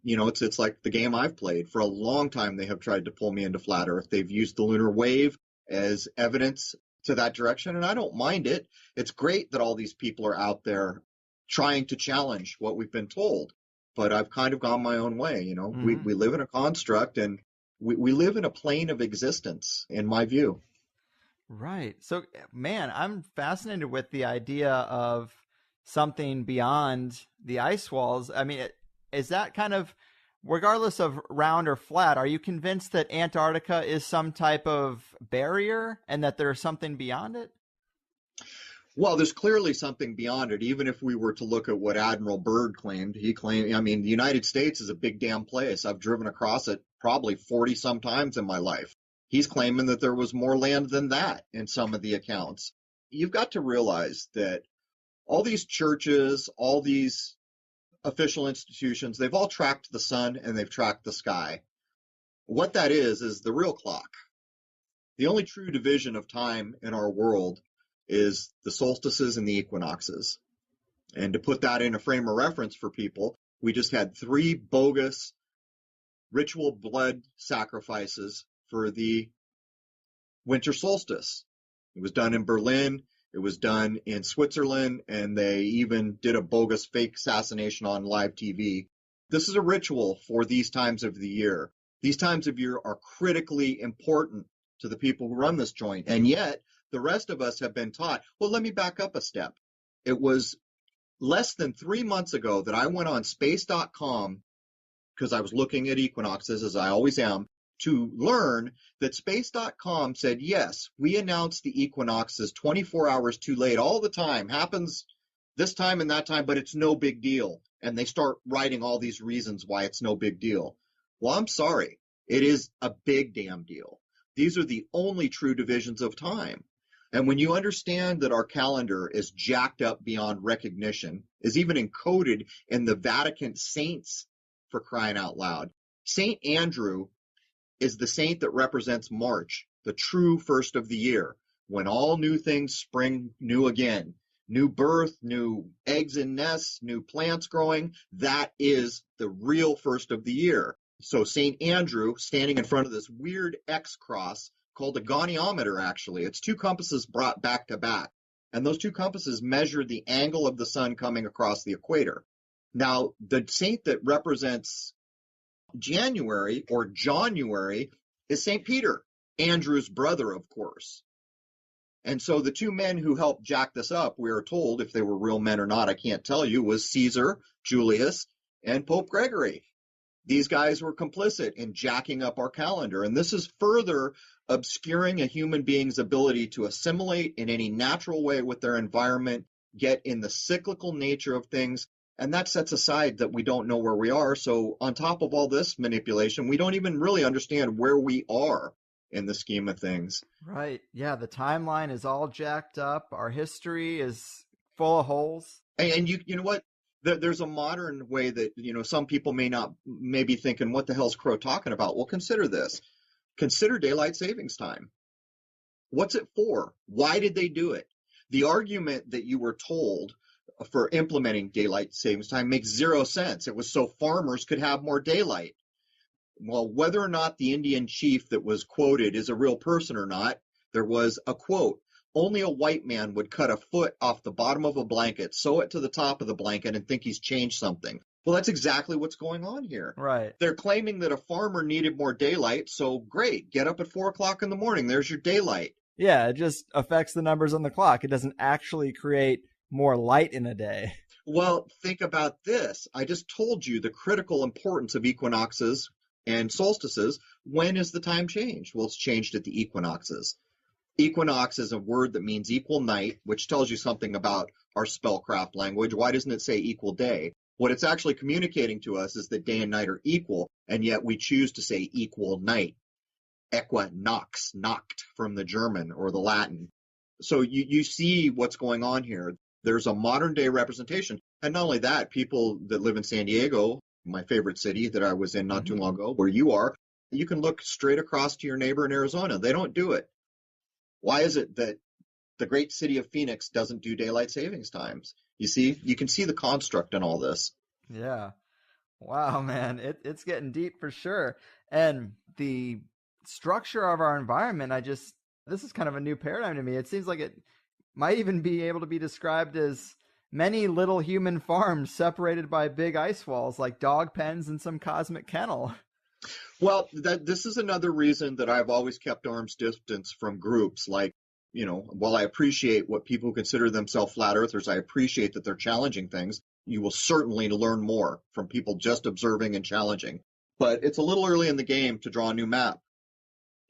It's like the game I've played. For a long time, they have tried to pull me into flat earth. They've used the lunar wave as evidence to that direction, and I don't mind it. It's great that all these people are out there trying to challenge what we've been told, but I've kind of gone my own way. We live in a construct, and we live in a plane of existence, in my view. Right. So, man, I'm fascinated with the idea of something beyond the ice walls. I mean, is that kind of, regardless of round or flat, are you convinced that Antarctica is some type of barrier and that there's something beyond it? Well, there's clearly something beyond it, even if we were to look at what Admiral Byrd claimed. He claimed, the United States is a big damn place. I've driven across it probably 40 some times in my life. He's claiming that there was more land than that in some of the accounts. You've got to realize that all these churches, all these official institutions, they've all tracked the sun and they've tracked the sky. What that is the real clock. The only true division of time in our world is the solstices and the equinoxes. And to put that in a frame of reference for people, we just had 3 bogus ritual blood sacrifices for the winter solstice. It was done in Berlin, it was done in Switzerland, and they even did a bogus fake assassination on live TV. This is a ritual for these times of the year. These times of year are critically important to the people who run this joint, and yet the rest of us have been taught, well, let me back up a step. It was less than 3 months ago that I went on space.com, because I was looking at equinoxes, as I always am, to learn that space.com said, yes, we announce the equinoxes 24 hours too late all the time. Happens this time and that time, but it's no big deal. And they start writing all these reasons why it's no big deal. Well, I'm sorry. It is a big damn deal. These are the only true divisions of time. And when you understand that our calendar is jacked up beyond recognition, is even encoded in the Vatican saints, for crying out loud. St. Andrew is the saint that represents March, the true first of the year, when all new things spring new again. New birth, new eggs in nests, new plants growing. That is the real first of the year. So St. Andrew, standing in front of this weird X cross, called a goniometer, actually. It's 2 compasses brought back to back. And those 2 compasses measure the angle of the sun coming across the equator. Now, the saint that represents January or January is St. Peter, Andrew's brother, of course. And so the 2 men who helped jack this up, we are told, if they were real men or not, I can't tell you, was Caesar, Julius, and Pope Gregory. These guys were complicit in jacking up our calendar, and this is further obscuring a human being's ability to assimilate in any natural way with their environment, get in the cyclical nature of things, and that sets aside that we don't know where we are. So on top of all this manipulation, we don't even really understand where we are in the scheme of things. Right. Yeah, the timeline is all jacked up. Our history is full of holes. And you know what? There's a modern way that, some people may be thinking, what the hell's Crow talking about? Well, consider this. Consider daylight savings time. What's it for? Why did they do it? The argument that you were told for implementing daylight savings time makes zero sense. It was so farmers could have more daylight. Well, whether or not the Indian chief that was quoted is a real person or not, there was a quote. Only a white man would cut a foot off the bottom of a blanket, sew it to the top of the blanket, and think he's changed something. Well, that's exactly what's going on here. Right. They're claiming that a farmer needed more daylight, so great, get up at 4 o'clock in the morning. There's your daylight. Yeah, it just affects the numbers on the clock. It doesn't actually create more light in a day. Well, think about this. I just told you the critical importance of equinoxes and solstices. When is the time changed? Well, it's changed at the equinoxes. Equinox is a word that means equal night, which tells you something about our spellcraft language. Why doesn't it say equal day? What it's actually communicating to us is that day and night are equal, and yet we choose to say equal night. Equinox, nacht from the German or the Latin. So you see what's going on here. There's a modern day representation. And not only that, people that live in San Diego, my favorite city that I was in not too long ago, where you are, you can look straight across to your neighbor in Arizona. They don't do it. Why is it that the great city of Phoenix doesn't do daylight savings times? You see, you can see the construct in all this. Yeah. Wow, man. It's getting deep for sure. And the structure of our environment, this is kind of a new paradigm to me. It seems like it might even be able to be described as many little human farms separated by big ice walls, like dog pens in some cosmic kennel. Well, this is another reason that I've always kept arm's distance from groups like, while I appreciate what people who consider themselves flat earthers, I appreciate that they're challenging things. You will certainly learn more from people just observing and challenging. But it's a little early in the game to draw a new map.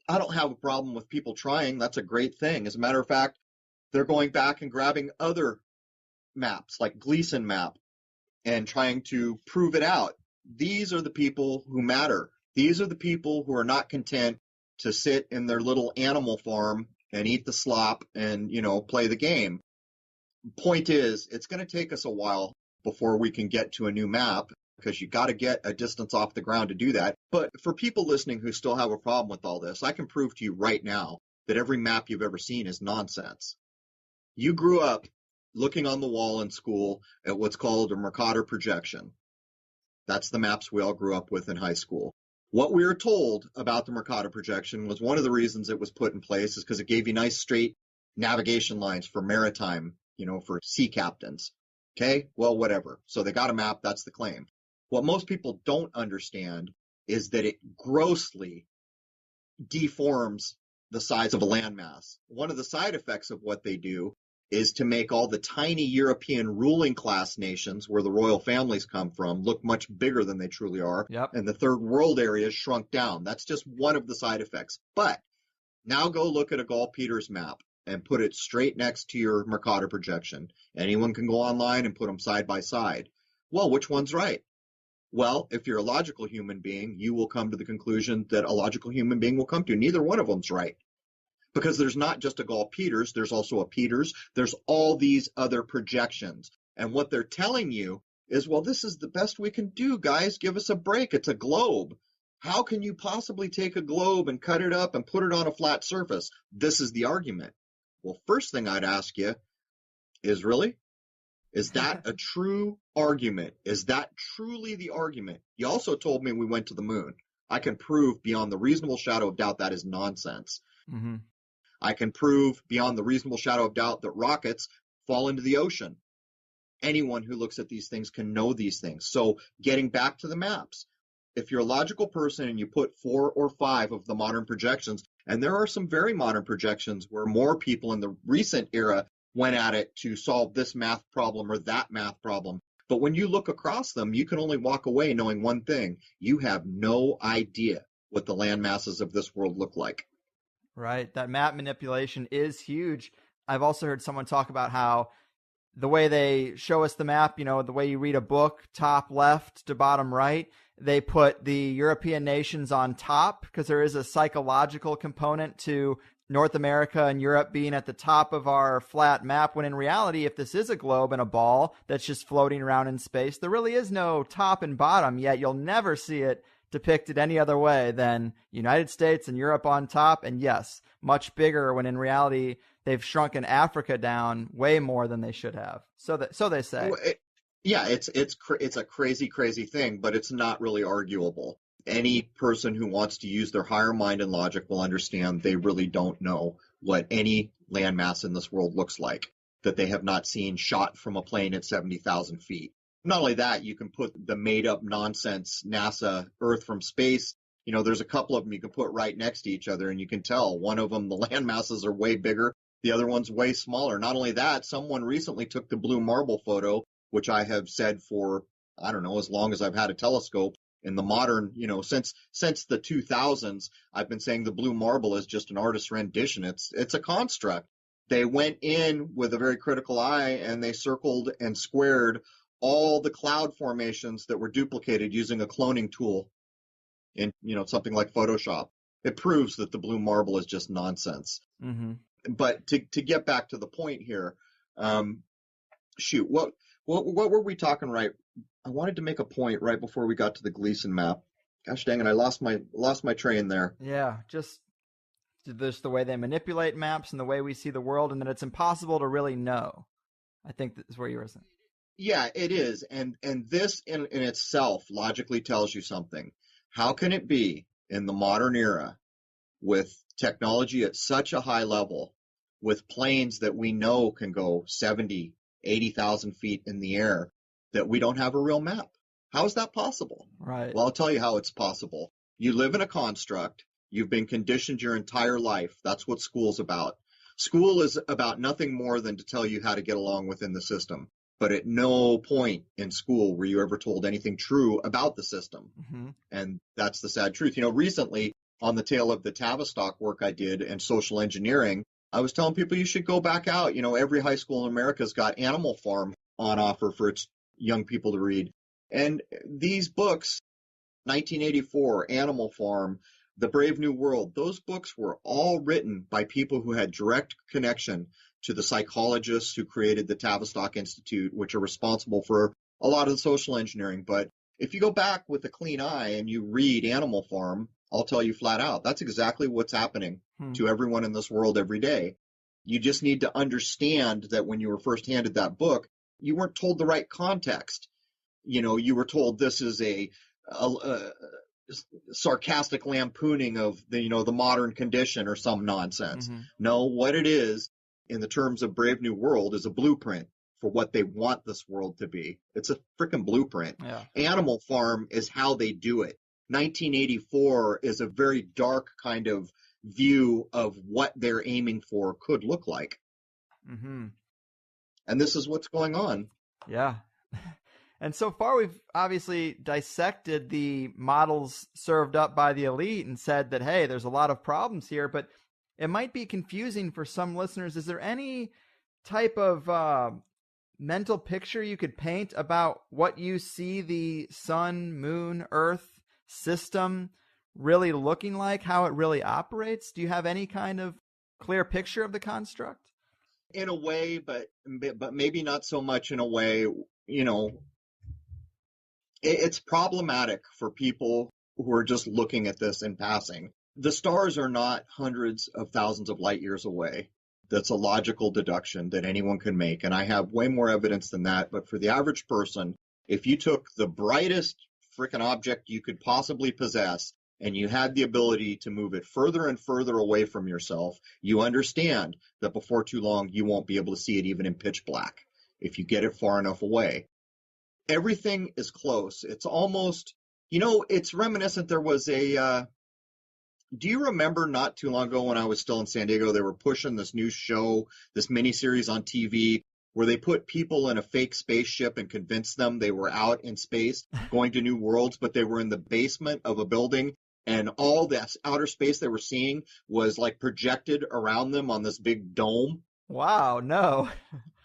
I don't have a problem with people trying. That's a great thing. As a matter of fact, they're going back and grabbing other maps like Gleason map and trying to prove it out. These are the people who matter. These are the people who are not content to sit in their little animal farm and eat the slop and, play the game. Point is, it's going to take us a while before we can get to a new map because you got to get a distance off the ground to do that. But for people listening who still have a problem with all this, I can prove to you right now that every map you've ever seen is nonsense. You grew up looking on the wall in school at what's called a Mercator projection. That's the maps we all grew up with in high school. What we were told about the Mercator projection was one of the reasons it was put in place is because it gave you nice straight navigation lines for maritime, for sea captains. Okay, well, whatever. So they got a map, that's the claim. What most people don't understand is that it grossly deforms the size of a landmass. One of the side effects of what they do is to make all the tiny European ruling class nations where the royal families come from look much bigger than they truly are. Yep. And the third world areas shrunk down. That's just one of the side effects. But now go look at a Gall Peters map and put it straight next to your Mercator projection. Anyone can go online and put them side by side. Well, which one's right? Well, if you're a logical human being, you will come to the conclusion that a logical human being will come to. Neither one of them's right. Because there's not just a Gall Peters, there's also a Peters, there's all these other projections. And what they're telling you is, well, this is the best we can do, guys. Give us a break. It's a globe. How can you possibly take a globe and cut it up and put it on a flat surface? This is the argument. Well, first thing I'd ask you is, really? Is that a true argument? Is that truly the argument? You also told me we went to the moon. I can prove beyond the reasonable shadow of doubt that is nonsense. Mm-hmm. I can prove beyond the reasonable shadow of doubt that rockets fall into the ocean. Anyone who looks at these things can know these things. So getting back to the maps, if you're a logical person and you put 4 or 5 of the modern projections, and there are some very modern projections where more people in the recent era went at it to solve this math problem or that math problem. But when you look across them, you can only walk away knowing one thing. You have no idea what the land masses of this world look like. Right. That map manipulation is huge. I've also heard someone talk about how the way they show us the map, the way you read a book, top left to bottom right, they put the European nations on top because there is a psychological component to North America and Europe being at the top of our flat map, when in reality, if this is a globe and a ball that's just floating around in space, there really is no top and bottom, yet you'll never see it depicted any other way than United States and Europe on top, and yes, much bigger, when in reality they've shrunken Africa down way more than they should have. So they say. Well, it's a crazy thing, but it's not really arguable. Any person who wants to use their higher mind and logic will understand they really don't know what any landmass in this world looks like that they have not seen shot from a plane at 70,000 feet. Not only that, you can put the made-up nonsense NASA Earth from space. There's a couple of them you can put right next to each other, and you can tell one of them, the land masses are way bigger, the other one's way smaller. Not only that, someone recently took the blue marble photo, which I have said for, I don't know, as long as I've had a telescope. In the modern, since the 2000s, I've been saying the blue marble is just an artist's rendition. It's a construct. They went in with a very critical eye and they circled and squared all the cloud formations that were duplicated using a cloning tool in, something like Photoshop. It proves that the blue marble is just nonsense. Mm-hmm. But to get back to the point here, what were we talking right? I wanted to make a point right before we got to the Gleason map. Gosh dang it, I lost my train there. Yeah, just the way they manipulate maps and the way we see the world, and that it's impossible to really know. I think that's where you were saying. Yeah, it is. And this in itself logically tells you something. How can it be in the modern era with technology at such a high level, with planes that we know can go 70, 80,000 feet in the air, that we don't have a real map? How is that possible? Right. Well, I'll tell you how it's possible. You live in a construct. You've been conditioned your entire life. That's what school's about. School is about nothing more than to tell you how to get along within the system. But at no point in school were you ever told anything true about the system. Mm-hmm. And that's the sad truth. Recently, on the tail of the Tavistock work I did and social engineering, I was telling people you should go back out. Every high school in America's got Animal Farm on offer for its young people to read. And these books, 1984, Animal Farm, The Brave New World, those books were all written by people who had direct connection to the psychologists who created the Tavistock Institute, which are responsible for a lot of the social engineering. But if you go back with a clean eye and you read Animal Farm, I'll tell you flat out, that's exactly what's happening to everyone in this world every day. You just need to understand that when you were first handed that book, you weren't told the right context. You were told this is a sarcastic lampooning of the modern condition or some nonsense. Mm-hmm. No, what it is, in the terms of Brave New World, is a blueprint for what they want this world to be. It's a freaking blueprint. Yeah. Animal Farm is how they do it. 1984 is a very dark kind of view of what they're aiming for could look like. Mm-hmm. And this is what's going on. Yeah. And so far, we've obviously dissected the models served up by the elite and said that, hey, there's a lot of problems here, but it might be confusing for some listeners. Is there any type of mental picture you could paint about what you see the sun, moon, earth system really looking like, how it really operates? Do you have any kind of clear picture of the construct? In a way, but maybe not so much in a way, it's problematic for people who are just looking at this in passing. The stars are not hundreds of thousands of light years away. That's a logical deduction that anyone can make. And I have way more evidence than that. But for the average person, if you took the brightest freaking object you could possibly possess and you had the ability to move it further and further away from yourself, you understand that before too long, you won't be able to see it even in pitch black if you get it far enough away. Everything is close. It's almost, it's reminiscent. There was do you remember not too long ago when I was still in San Diego, they were pushing this new show, this miniseries on TV, where they put people in a fake spaceship and convinced them they were out in space going to new worlds, but they were in the basement of a building, and all this outer space they were seeing was like projected around them on this big dome. Wow, no.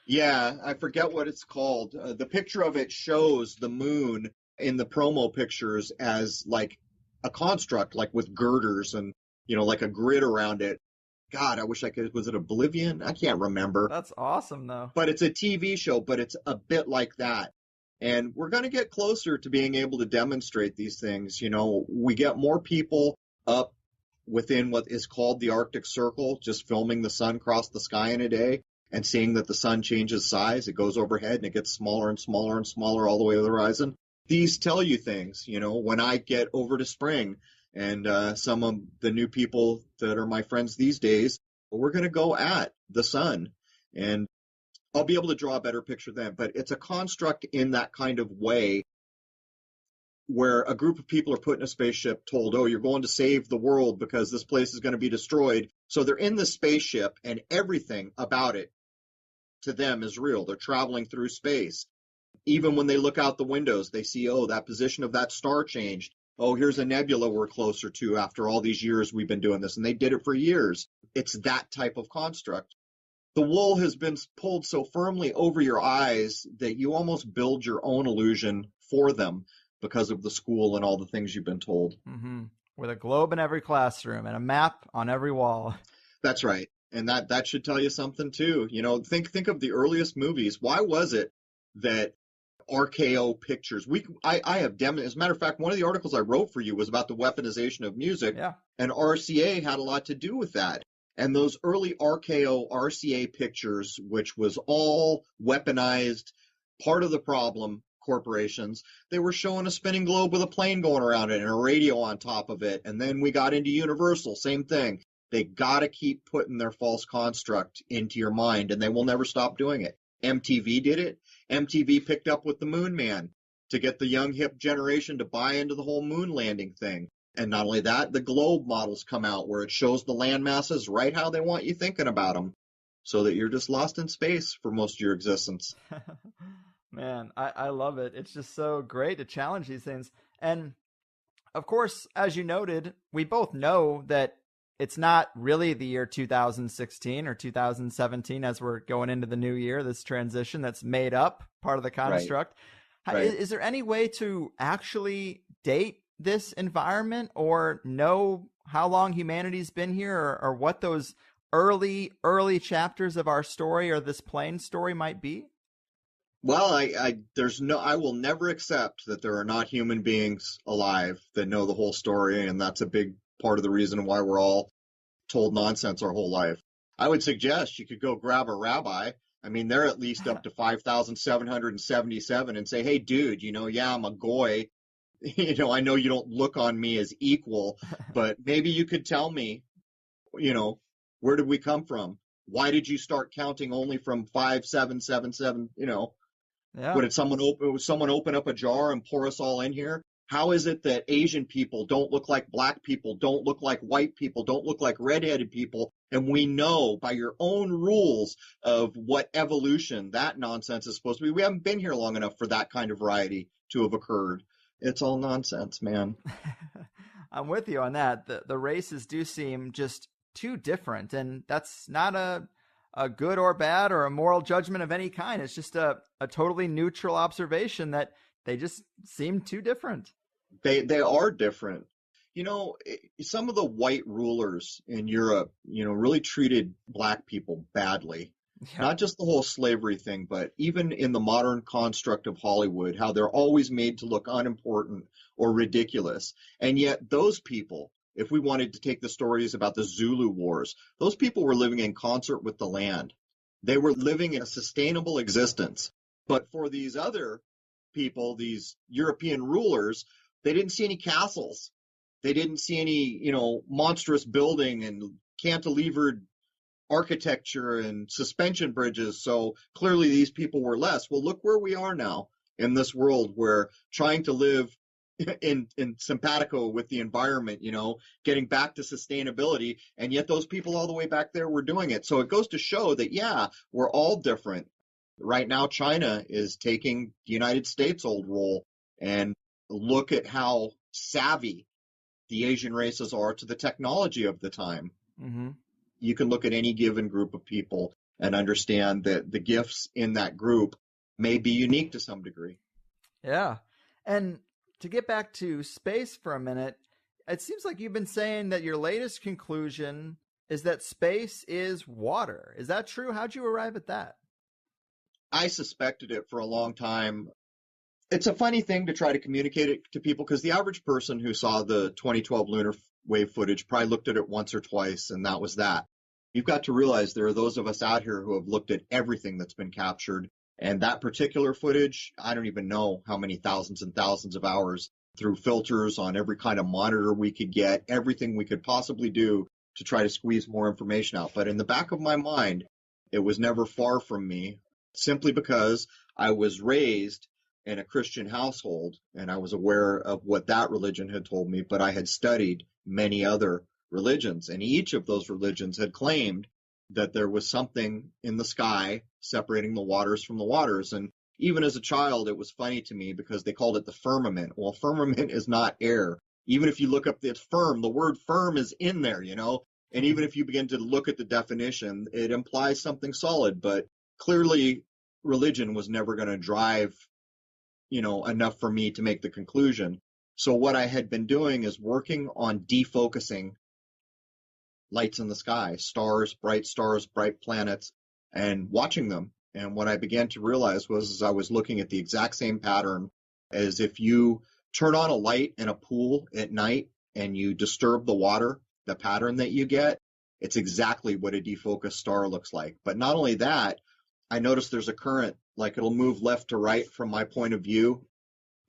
Yeah, I forget what it's called. The picture of it shows the moon in the promo pictures as like a construct, like with girders and, like a grid around it. God, I wish I could. Was it Oblivion? I can't remember. That's awesome, though. But it's a TV show, but it's a bit like that. And we're going to get closer to being able to demonstrate these things. We get more people up within what is called the Arctic Circle, just filming the sun cross the sky in a day and seeing that the sun changes size. It goes overhead and it gets smaller and smaller and smaller all the way to the horizon. These tell you things. When I get over to spring and some of the new people that are my friends these days, we're going to go at the sun. And I'll be able to draw a better picture then. But it's a construct in that kind of way where a group of people are put in a spaceship told, oh, you're going to save the world because this place is going to be destroyed. So they're in the spaceship and everything about it to them is real. They're traveling through space. Even when they look out the windows, they see, oh, that position of that star changed. Oh, here's a nebula we're closer to after all these years we've been doing this. And they did it for years. It's that type of construct. The wool has been pulled so firmly over your eyes that you almost build your own illusion for them because of the school and all the things you've been told. Mm-hmm. With a globe in every classroom and a map on every wall. That's right. And that should tell you something too. Think of the earliest movies. Why was it that RKO pictures? I have as a matter of fact, one of the articles I wrote for you was about the weaponization of music, and RCA had a lot to do with that. And those early RKO RCA pictures, which was all weaponized, part of the problem, corporations, they were showing a spinning globe with a plane going around it and a radio on top of it. And then we got into Universal, same thing. They got to keep putting their false construct into your mind, and they will never stop doing it. MTV did it. MTV picked up with the Moon Man to get the young hip generation to buy into the whole moon landing thing. And not only that, the globe models come out where it shows the land masses right how they want you thinking about them so that you're just lost in space for most of your existence. Man, I love it. It's just so great to challenge these things. And of course, as you noted, we both know that it's not really the year 2016 or 2017 as we're going into the new year, this transition that's made up part of the construct. Right. Is there any way to actually date this environment or know how long humanity's been here or what those early chapters of our story or this plane story might be? Well, I will never accept that there are not human beings alive that know the whole story, and that's a big part of the reason why we're all told nonsense our whole life. I would suggest you could go grab a rabbi. I mean, they're at least up to 5,777 and say, hey, dude, I'm a goy. I know you don't look on me as equal, but maybe you could tell me, where did we come from? Why did you start counting only from 5,777? Would someone open up a jar and pour us all in here? How is it that Asian people don't look like black people, don't look like white people, don't look like redheaded people? And we know by your own rules of what evolution, that nonsense is supposed to be. We haven't been here long enough for that kind of variety to have occurred. It's all nonsense, man. I'm with you on that. The races do seem just too different, and that's not a good or bad or a moral judgment of any kind. It's just a totally neutral observation that they just seem too different. They are different. Some of the white rulers in Europe, really treated black people badly. Yeah. Not just the whole slavery thing, but even in the modern construct of Hollywood, how they're always made to look unimportant or ridiculous. And yet those people, if we wanted to take the stories about the Zulu Wars, those people were living in concert with the land. They were living in a sustainable existence. But for these other people, these European rulers, they didn't see any castles. They didn't see any, monstrous building and cantilevered architecture and suspension bridges. So clearly these people were less. Well, look where we are now in this world where trying to live in simpatico with the environment, getting back to sustainability. And yet those people all the way back there were doing it. So it goes to show that, yeah, we're all different. Right now, China is taking the United States' old role, and look at how savvy the Asian races are to the technology of the time. Mm-hmm. You can look at any given group of people and understand that the gifts in that group may be unique to some degree. Yeah. And to get back to space for a minute, it seems like you've been saying that your latest conclusion is that space is water. Is that true? How'd you arrive at that? I suspected it for a long time. It's a funny thing to try to communicate it to people because the average person who saw the 2012 lunar wave footage probably looked at it once or twice, and that was that. You've got to realize there are those of us out here who have looked at everything that's been captured, and that particular footage, I don't even know how many thousands and thousands of hours through filters on every kind of monitor we could get, everything we could possibly do to try to squeeze more information out. But in the back of my mind, it was never far from me, simply because I was raised in a Christian household, and I was aware of what that religion had told me, but I had studied many other religions, and each of those religions had claimed that there was something in the sky separating the waters from the waters. And even as a child, it was funny to me because they called it the firmament. Well, firmament is not air. Even if you look up the firm, the word firm is in there, and even if you begin to look at the definition, it implies something solid, but clearly religion was never going to drive enough for me to make the conclusion. So what I had been doing is working on defocusing lights in the sky, stars, bright planets, and watching them. And what I began to realize was I was looking at the exact same pattern as if you turn on a light in a pool at night and you disturb the water, the pattern that you get, it's exactly what a defocused star looks like. But not only that, I noticed there's a current, like it'll move left to right from my point of view,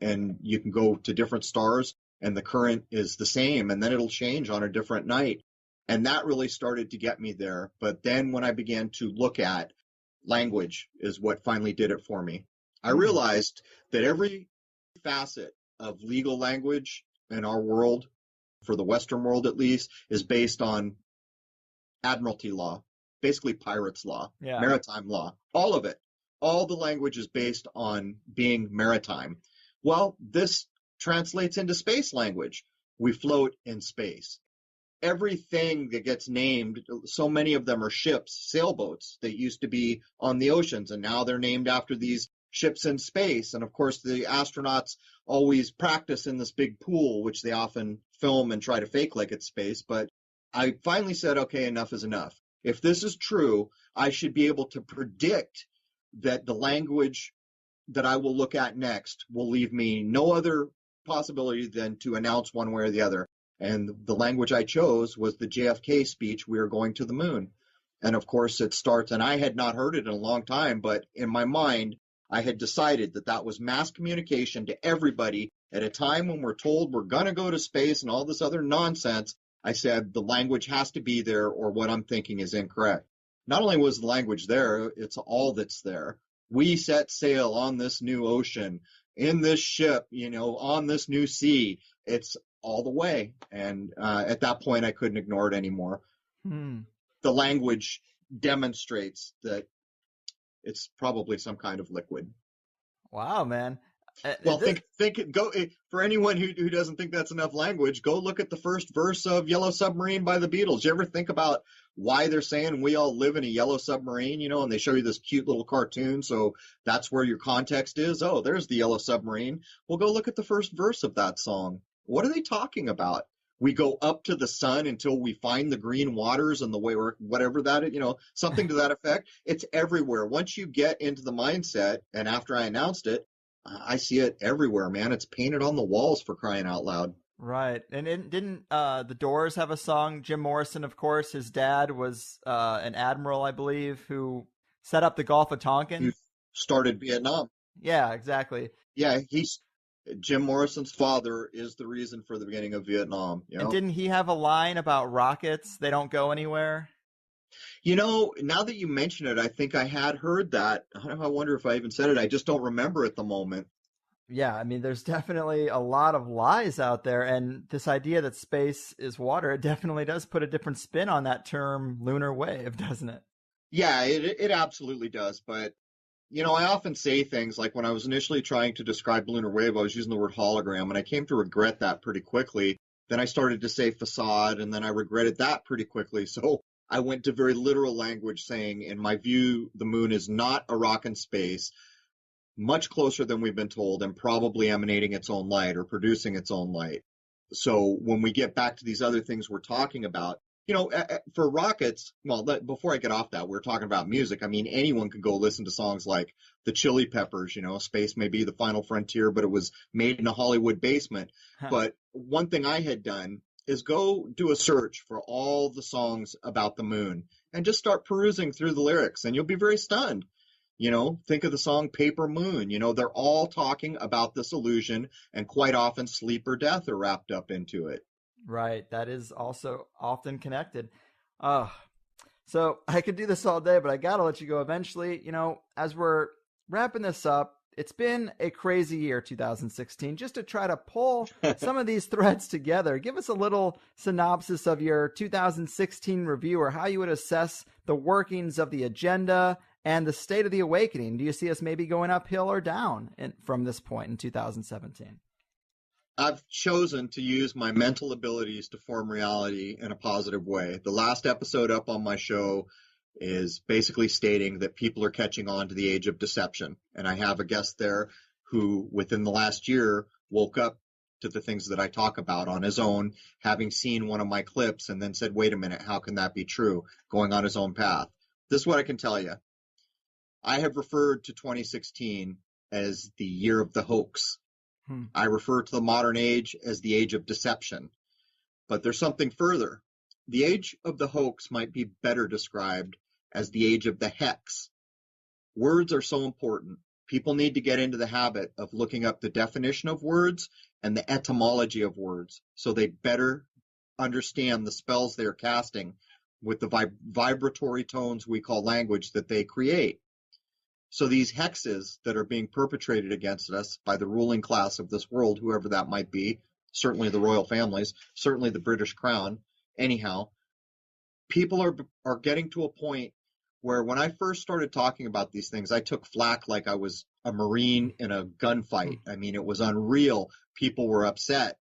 and you can go to different stars, and the current is the same, and then it'll change on a different night. And that really started to get me there. But then when I began to look at language is what finally did it for me. I realized that every facet of legal language in our world, for the Western world at least, is based on admiralty law, basically pirates law, maritime law, all of it. All the language is based on being maritime. Well, this translates into space language. We float in space. Everything that gets named, so many of them are ships, sailboats that used to be on the oceans, and now they're named after these ships in space. And of course, the astronauts always practice in this big pool, which they often film and try to fake like it's space. But I finally said, okay, enough is enough. If this is true, I should be able to predict that the language that I will look at next will leave me no other possibility than to announce one way or the other. And the language I chose was the JFK speech, "We are going to the moon." And of course it starts, and I had not heard it in a long time, but in my mind, I had decided that that was mass communication to everybody at a time when we're told we're going to go to space and all this other nonsense. I said the language has to be there or what I'm thinking is incorrect. Not only was the language there, it's all that's there. We set sail on this new ocean, in this ship, on this new sea. It's all the way. And at that point, I couldn't ignore it anymore. The language demonstrates that it's probably some kind of liquid. Wow, man. Well, go for anyone who doesn't think that's enough language, go look at the first verse of Yellow Submarine by the Beatles. You ever think about why they're saying we all live in a yellow submarine, and they show you this cute little cartoon, so that's where your context is? Oh, there's the yellow submarine. Well, go look at the first verse of that song. What are they talking about? We go up to the sun until we find the green waters and the way, or whatever that is, something to that effect. It's everywhere. Once you get into the mindset, and after I announced it, I see it everywhere, man. It's painted on the walls, for crying out loud. Right. And didn't the Doors have a song? Jim Morrison, of course, his dad was an admiral, I believe, who set up the Gulf of Tonkin. Who started Vietnam. Yeah, exactly. Yeah, Jim Morrison's father is the reason for the beginning of Vietnam. And didn't he have a line about rockets? They don't go anywhere. Now that you mention it, I think I had heard that. I wonder if I even said it. I just don't remember at the moment. Yeah, I mean, there's definitely a lot of lies out there. And this idea that space is water, it definitely does put a different spin on that term lunar wave, doesn't it? Yeah, it absolutely does. But, I often say things like when I was initially trying to describe lunar wave, I was using the word hologram, and I came to regret that pretty quickly. Then I started to say facade, and then I regretted that pretty quickly. So I went to very literal language saying, in my view, the moon is not a rock in space, much closer than we've been told, and probably emanating its own light or producing its own light. So when we get back to these other things we're talking about, for rockets, well, before I get off that, we're talking about music. I mean, anyone can go listen to songs like the Chili Peppers, Space May Be the Final Frontier, but it was made in a Hollywood basement. But one thing I had done is go do a search for all the songs about the moon and just start perusing through the lyrics, and you'll be very stunned. Think of the song Paper Moon. They're all talking about this illusion, and quite often sleep or death are wrapped up into it. Right. That is also often connected. So I could do this all day, but I got to let you go eventually. As we're wrapping this up, it's been a crazy year, 2016. Just to try to pull some of these threads together, give us a little synopsis of your 2016 review, or how you would assess the workings of the agenda and the state of the awakening. Do you see us maybe going uphill or down from this point in 2017? I've chosen to use my mental abilities to form reality in a positive way. The last episode up on my show is basically stating that people are catching on to the age of deception. And I have a guest there who, within the last year, woke up to the things that I talk about on his own, having seen one of my clips, and then said, wait a minute, how can that be true? Going on his own path. This is what I can tell you. I have referred to 2016 as the year of the hoax. I refer to the modern age as the age of deception. But there's something further. The age of the hoax might be better described as the age of the hex. Words are so important. People need to get into the habit of looking up the definition of words and the etymology of words, so they better understand the spells they're casting with the vibratory tones we call language that they create. So these hexes that are being perpetrated against us by the ruling class of this world, whoever that might be, certainly the royal families, certainly the British crown, anyhow, people are getting to a point where when I first started talking about these things, I took flack like I was a Marine in a gunfight. I mean, it was unreal. People were upset.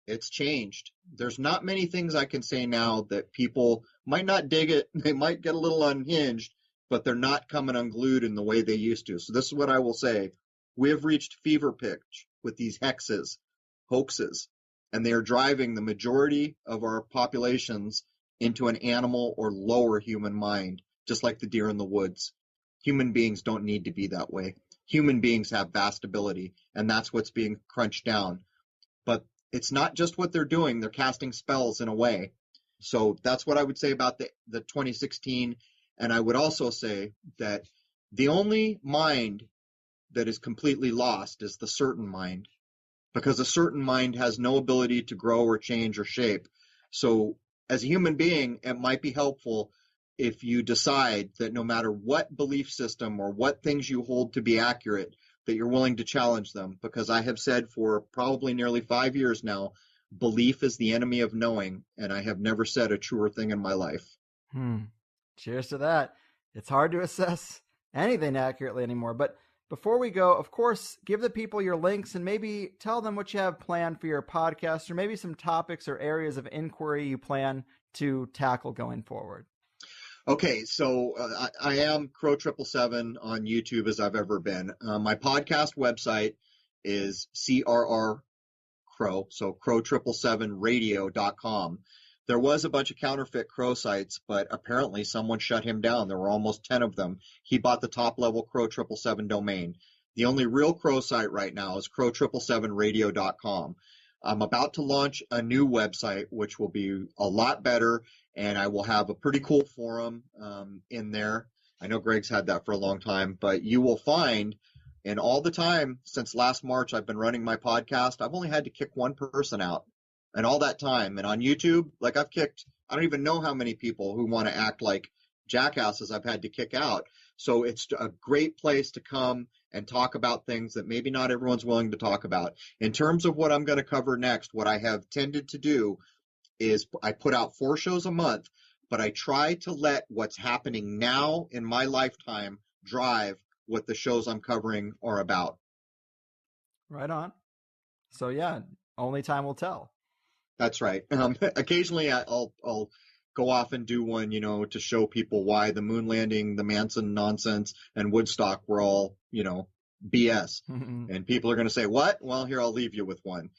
It's changed. There's not many things I can say now that people might not dig it. They might get a little unhinged, but they're not coming unglued in the way they used to. So this is what I will say. We have reached fever pitch with these hexes, hoaxes, and they are driving the majority of our populations into an animal or lower human mind, just like the deer in the woods. Human beings don't need to be that way. Human beings have vast ability, and that's what's being crunched down. But it's not just what they're doing. They're casting spells in a way. So that's what I would say about the 2016. And I would also say that the only mind that is completely lost is the certain mind, because a certain mind has no ability to grow or change or shape. So as a human being, it might be helpful if you decide that no matter what belief system or what things you hold to be accurate, that you're willing to challenge them. Because I have said for probably nearly 5 years now, belief is the enemy of knowing, and I have never said a truer thing in my life. Cheers to that. It's hard to assess anything accurately anymore. But before we go, of course, give the people your links and maybe tell them what you have planned for your podcast, or maybe some topics or areas of inquiry you plan to tackle going forward. Okay, so I am Crow777 on YouTube as I've ever been. My podcast website is CRR Crow, so crow777radio.com. There was a bunch of counterfeit Crow sites, but apparently someone shut him down. There were almost 10 of them. He bought the top-level Crow777 domain. The only real Crow site right now is crow777radio.com. I'm about to launch a new website, which will be a lot better, and I will have a pretty cool forum in there. I know Greg's had that for a long time, but you will find, in all the time since last March I've been running my podcast, I've only had to kick one person out. And all that time. And on YouTube, like I've kicked, I don't even know how many people who want to act like jackasses I've had to kick out. So it's a great place to come and talk about things that maybe not everyone's willing to talk about. In terms of what I'm going to cover next, what I have tended to do is I put out 4 shows a month, but I try to let what's happening now in my lifetime drive what the shows I'm covering are about. Right on. So yeah, only time will tell. That's right. Occasionally I'll go off and do one, to show people why the moon landing, the Manson nonsense, and Woodstock were all, BS. And people are going to say, what? Well, here, I'll leave you with one.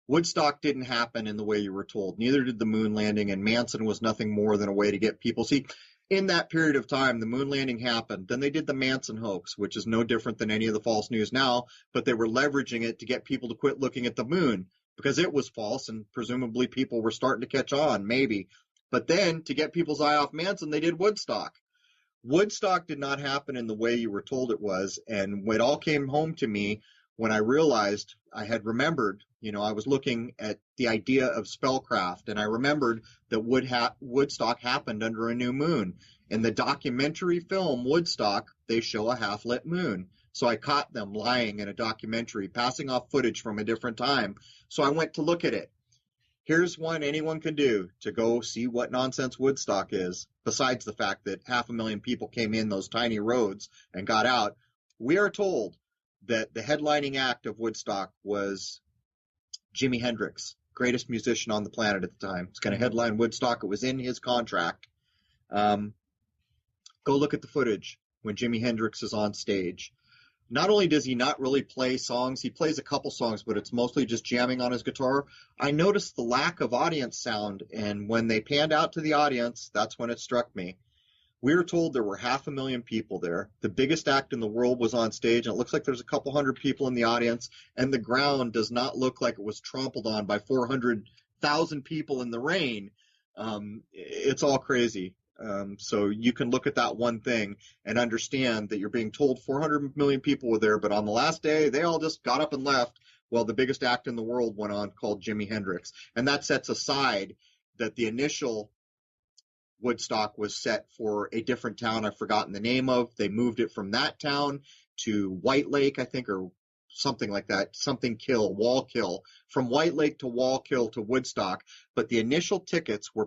Woodstock didn't happen in the way you were told. Neither did the moon landing, and Manson was nothing more than a way to get people. See, in that period of time, the moon landing happened. Then they did the Manson hoax, which is no different than any of the false news now, but they were leveraging it to get people to quit looking at the moon because it was false, and presumably people were starting to catch on, maybe. But then, to get people's eye off Manson, they did Woodstock. Woodstock did not happen in the way you were told it was, and it all came home to me when I realized I had remembered, I was looking at the idea of spellcraft, and I remembered that Woodstock happened under a new moon. In the documentary film Woodstock, they show a half-lit moon. So I caught them lying in a documentary, passing off footage from a different time. So I went to look at it. Here's one anyone can do to go see what nonsense Woodstock is, besides the fact that 500,000 people came in those tiny roads and got out. We are told that the headlining act of Woodstock was Jimi Hendrix, greatest musician on the planet at the time. It's going to headline Woodstock. It was in his contract. Go look at the footage when Jimi Hendrix is on stage. Not only does he not really play songs, he plays a couple songs, but it's mostly just jamming on his guitar. I noticed the lack of audience sound, and when they panned out to the audience, that's when it struck me. We were told there were 500,000 people there. The biggest act in the world was on stage, and it looks like there's a couple hundred people in the audience, and the ground does not look like it was trampled on by 400,000 people in the rain. It's all crazy. So you can look at that one thing and understand that you're being told 400 million people were there, but on the last day, they all just got up and left while the biggest act in the world went on, called Jimi Hendrix. And that sets aside that the initial Woodstock was set for a different town I've forgotten the name of. They moved it from that town to White Lake, I think, or something like that, Wallkill, from White Lake to Wallkill to Woodstock. But the initial tickets were